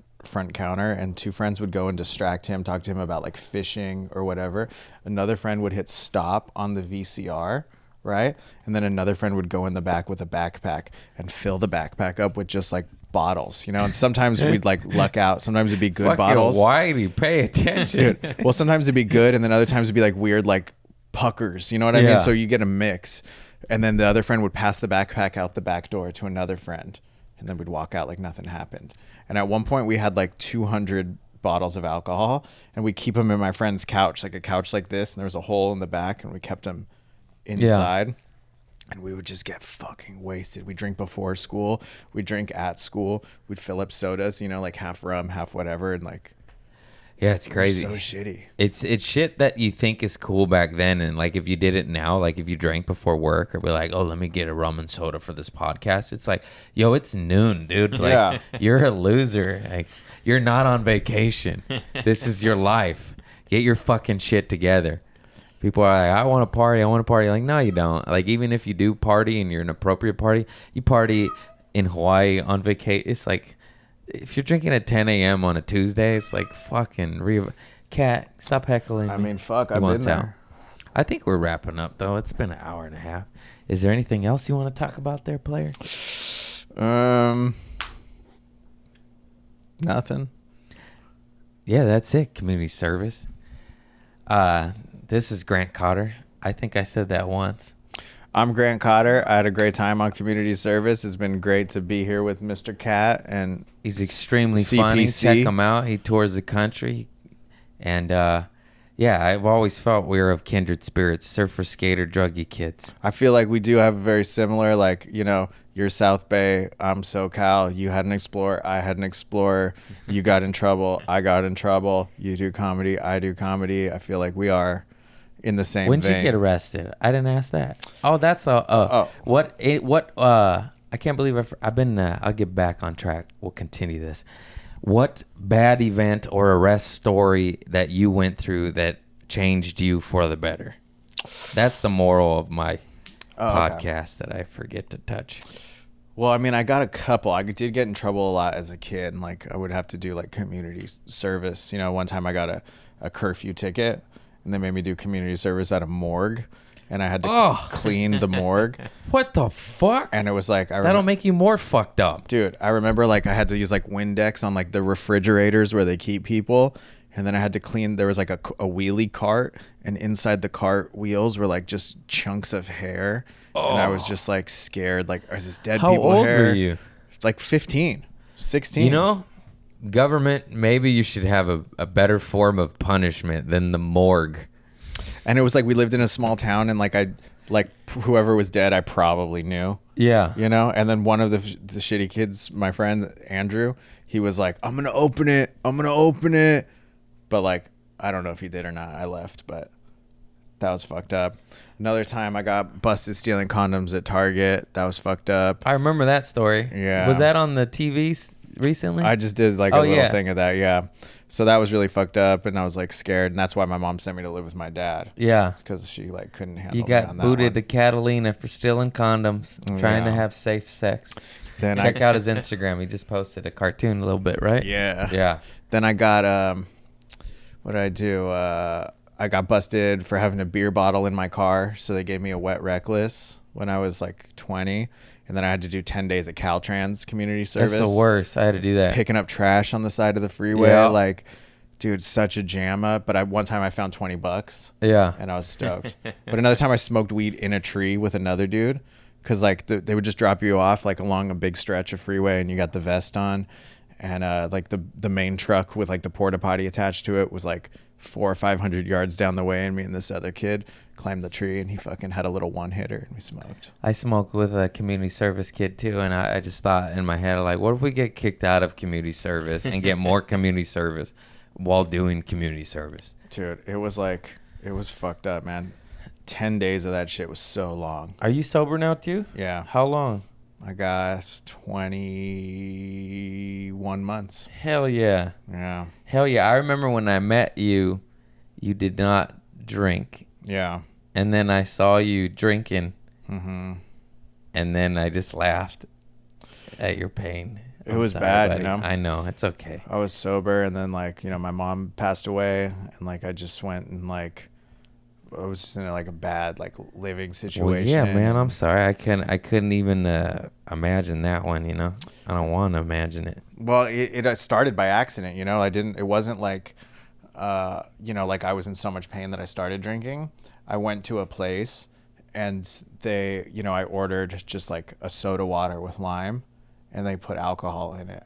counter, and two friends would go and distract him, talk to him about like fishing or whatever. Another friend would hit stop on the VCR, right? And then another friend would go in the back with a backpack and fill the backpack up with just like bottles, you know? And sometimes we'd like luck out. Sometimes it'd be good Fucking bottles. Whitey, pay attention. Dude, well, sometimes it'd be good, and then other times it'd be like weird like puckers, you know what I Yeah. mean? So you get a mix. And then the other friend would pass the backpack out the back door to another friend, and then we'd walk out like nothing happened. And at one point we had like 200 bottles of alcohol, and we keep them in my friend's couch, like a couch like this, and there was a hole in the back, and we kept them inside. And we would just get fucking wasted. We drink before school, we drink at school, we'd fill up sodas, you know, like half rum, half whatever, and like Yeah, it's crazy. so shitty. It's shit that you think is cool back then, and like if you did it now, like if you drank before work or be like, oh, let me get a rum and soda for this podcast, it's like, yo, it's noon, dude. Like, Yeah. you're a loser. Like, you're not on vacation. This is your life. Get your fucking shit together. People are like, I want to party. Like, no, you don't. Like, even if you do party and you're an appropriate party, you party in Hawaii on vacation. It's like, if you're drinking at 10 a.m. on a Tuesday, it's like fucking Cat, stop heckling. I me. mean, fuck, You I've want been out. there. I think we're wrapping up, though. It's been an hour and a half. Is there anything else you want to talk about there, player? Nothing. Yeah, that's it. Community service. This is Grant Cotter. I think I said that once. I'm Grant Cotter. I had a great time on community service. It's been great to be here with Mr. Cat and He's extremely funny. CPC. Check him out. He tours the country. And, yeah, I've always felt we were of kindred spirits. Surfer, skater, druggy kids. I feel like we do have a very similar, like, you know, you're South Bay, I'm SoCal. You had an Explorer, I had an Explorer. You got in trouble, I got in trouble. You do comedy, I do comedy. I feel like we are in the same When did vein. you get arrested? I didn't ask that. Oh, that's I can't believe I've been. I'll get back on track. We'll continue this. What bad event or arrest story that you went through that changed you for the better? That's the moral of my podcast that I forget to touch. Well, I mean, I got a couple. I did get in trouble a lot as a kid. And, like, I would have to do, like, community service. You know, one time I got a curfew ticket, and they made me do community service at a morgue. And I had to clean the morgue. What the fuck? And it was like... That'll make you more fucked up. Dude, I remember, like, I had to use, like, Windex on, like, the refrigerators where they keep people. And then I had to clean... There was, like, a wheelie cart. And inside the cart wheels were, like, just chunks of hair. And I was just, like, scared. Like, is this dead How people old hair? were you? Like, 15. 16. You know, government, maybe you should have a better form of punishment than the morgue. And it was like we lived in a small town, and whoever was dead, I probably knew. Yeah. You know. And then one of the shitty kids, my friend Andrew, he was like, "I'm gonna open it. I'm gonna open it." But like, I don't know if he did or not. I left, but that was fucked up. Another time, I got busted stealing condoms at Target. That was fucked up. I remember that story. Yeah. Was that on the TV recently? I just did like a little thing of that. Yeah. So that was really fucked up, and I was like scared, and that's why my mom sent me to live with my dad. Yeah. Because she like couldn't handle. You me got on that booted one. to Catalina for stealing condoms, trying to Yeah. have safe sex. Then Check out his Instagram. He just posted a cartoon a little bit, right? Yeah. Yeah. Then I got what did I do? I got busted for having a beer bottle in my car, so they gave me a wet reckless when I was like 20, and then I had to do 10 days at Caltrans community service. That's the worst. I had to do that. Picking up trash on the side of the freeway, Yeah. like, dude, such a jam up. But one time I found $20, Yeah. and I was stoked. But another time I smoked weed in a tree with another dude, because like they would just drop you off like along a big stretch of freeway, and you got the vest on, and like the main truck with like the porta potty attached to it was like 400 or 500 yards down the way, and me and this other kid climbed the tree, and he fucking had a little one hitter, and we smoked. I smoked with a community service kid too, and I just thought in my head, like, what if we get kicked out of community service and get more community service while doing community service? Dude, it was fucked up, man. 10 days of that shit was so long. Are you sober now too? Yeah. How long? I guess 21 months. Hell yeah. Yeah. Hell yeah. I remember when I met you, you did not drink. Yeah. And then I saw you drinking. Mm-hmm. And then I just laughed at your pain. It I'm was sorry, bad, buddy. you know? I know. It's okay. I was sober, and then, like, you know, my mom passed away, and, like, I just went and, like, I was just in, like, a bad, like, living situation. Well, yeah, man. I'm sorry. I couldn't even imagine that one, you know? I don't want to imagine it. Well, it started by accident, you know? It wasn't like, you know, like I was in so much pain that I started drinking. I went to a place, and they, you know, I ordered just, like, a soda water with lime, and they put alcohol in it.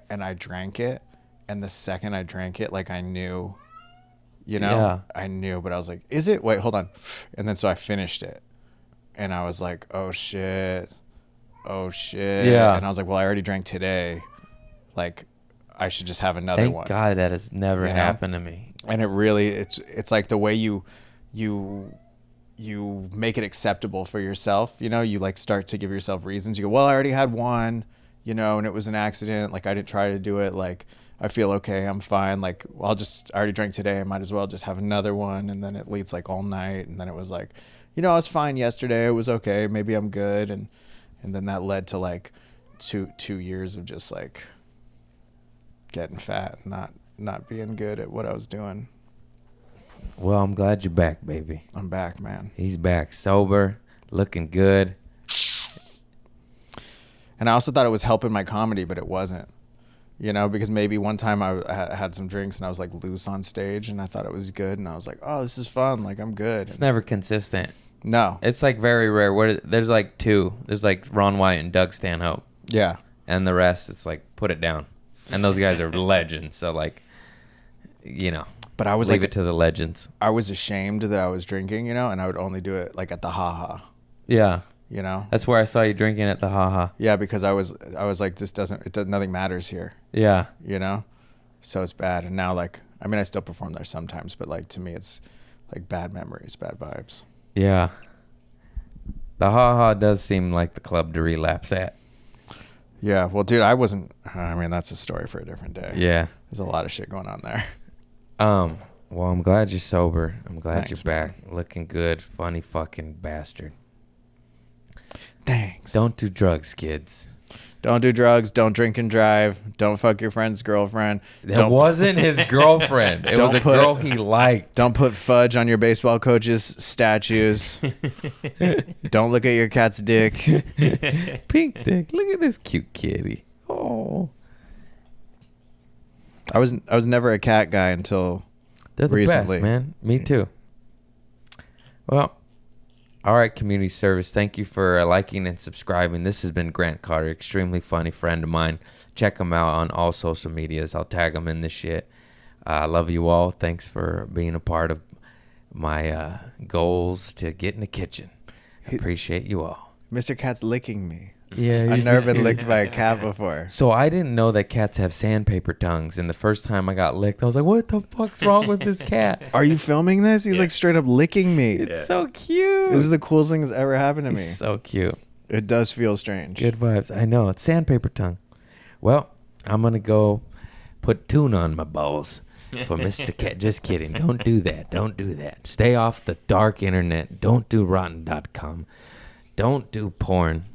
And I drank it, and the second I drank it, like, I knew, you know? Yeah. I knew, but I was like, is it? Wait, hold on. And then so I finished it, and I was like, oh, shit. Yeah. And I was like, well, I already drank today. Like, I should just have another Thank one. God that has never You know? happened to me. And it really, it's like the way you make it acceptable for yourself, you know, you like start to give yourself reasons. You go, well, I already had one, you know, and it was an accident. Like, I didn't try to do it. Like, I feel okay. I'm fine. Like, well, I already drank today. I might as well just have another one. And then it leads like all night. And then it was like, you know, I was fine yesterday. It was okay. Maybe I'm good. And then that led to like two years of just like getting fat and not being good at what I was doing. Well, I'm glad you're back, baby. I'm back, man. He's back, sober, looking good. And I also thought it was helping my comedy, but it wasn't, you know, because maybe one time I had some drinks and I was like loose on stage and I thought it was good. And I was like, oh, this is fun. Like, I'm good. It's never consistent. No. It's like very rare. There's like two. There's like Ron White and Doug Stanhope. Yeah. And the rest, it's like, put it down. And those guys are legends. So like, you know. But I was leave like, it to the legends. I was ashamed that I was drinking, you know, and I would only do it like at the haha, Yeah. you know? That's where I saw you drinking at the haha. Yeah, because I was like, nothing matters here, Yeah. you know? So it's bad. And now, like, I mean, I still perform there sometimes, but like, to me, it's like bad memories, bad vibes. Yeah. The haha does seem like the club to relapse at. Yeah. Well, dude, I mean, that's a story for a different day. Yeah. There's a lot of shit going on there. Well, I'm glad you're sober. I'm glad Thanks, you're back. Looking good. Funny fucking bastard. Thanks. Don't do drugs, kids. Don't do drugs. Don't drink and drive. Don't fuck your friend's girlfriend. That wasn't his girlfriend. It was Don't a girl he liked. Don't put fudge on your baseball coach's statues. Don't look at your cat's dick. Pink dick. Look at this cute kitty. Oh. I was never a cat guy until They're the recently. best, man. Me too. Well, all right, community service. Thank you for liking and subscribing. This has been Grant Cotter, extremely funny friend of mine. Check him out on all social medias. I'll tag him in this shit. I love you all. Thanks for being a part of my goals to get in the kitchen. Appreciate you all. Mr. Cat's licking me. Yeah, I've never been licked by a cat before. So I didn't know that cats have sandpaper tongues, and the first time I got licked, I was like, "What the fuck's wrong with this cat?" Are you filming this? He's like straight up licking me. It's so cute. This is the coolest thing that's ever happened to me. He's so cute. It does feel strange. Good vibes. I know. It's sandpaper tongue. Well, I'm going to go put tuna on my balls for Mr. Cat. Just kidding. Don't do that. Don't do that. Stay off the dark internet. Don't do rotten.com. Don't do porn.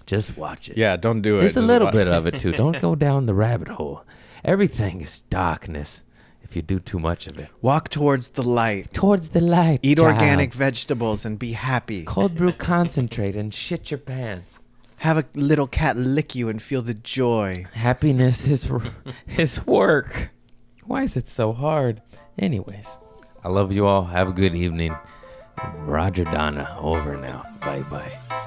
Just watch it. Yeah, don't do it. There's a Just little watch. bit of it, too. Don't go down the rabbit hole. Everything is darkness if you do too much of it. Walk towards the light. Towards the light, Eat child. organic vegetables and be happy. Cold brew concentrate and shit your pants. Have a little cat lick you and feel the joy. Happiness is work. Why is it so hard? Anyways, I love you all. Have a good evening. Roger Donna, over now. Bye-bye.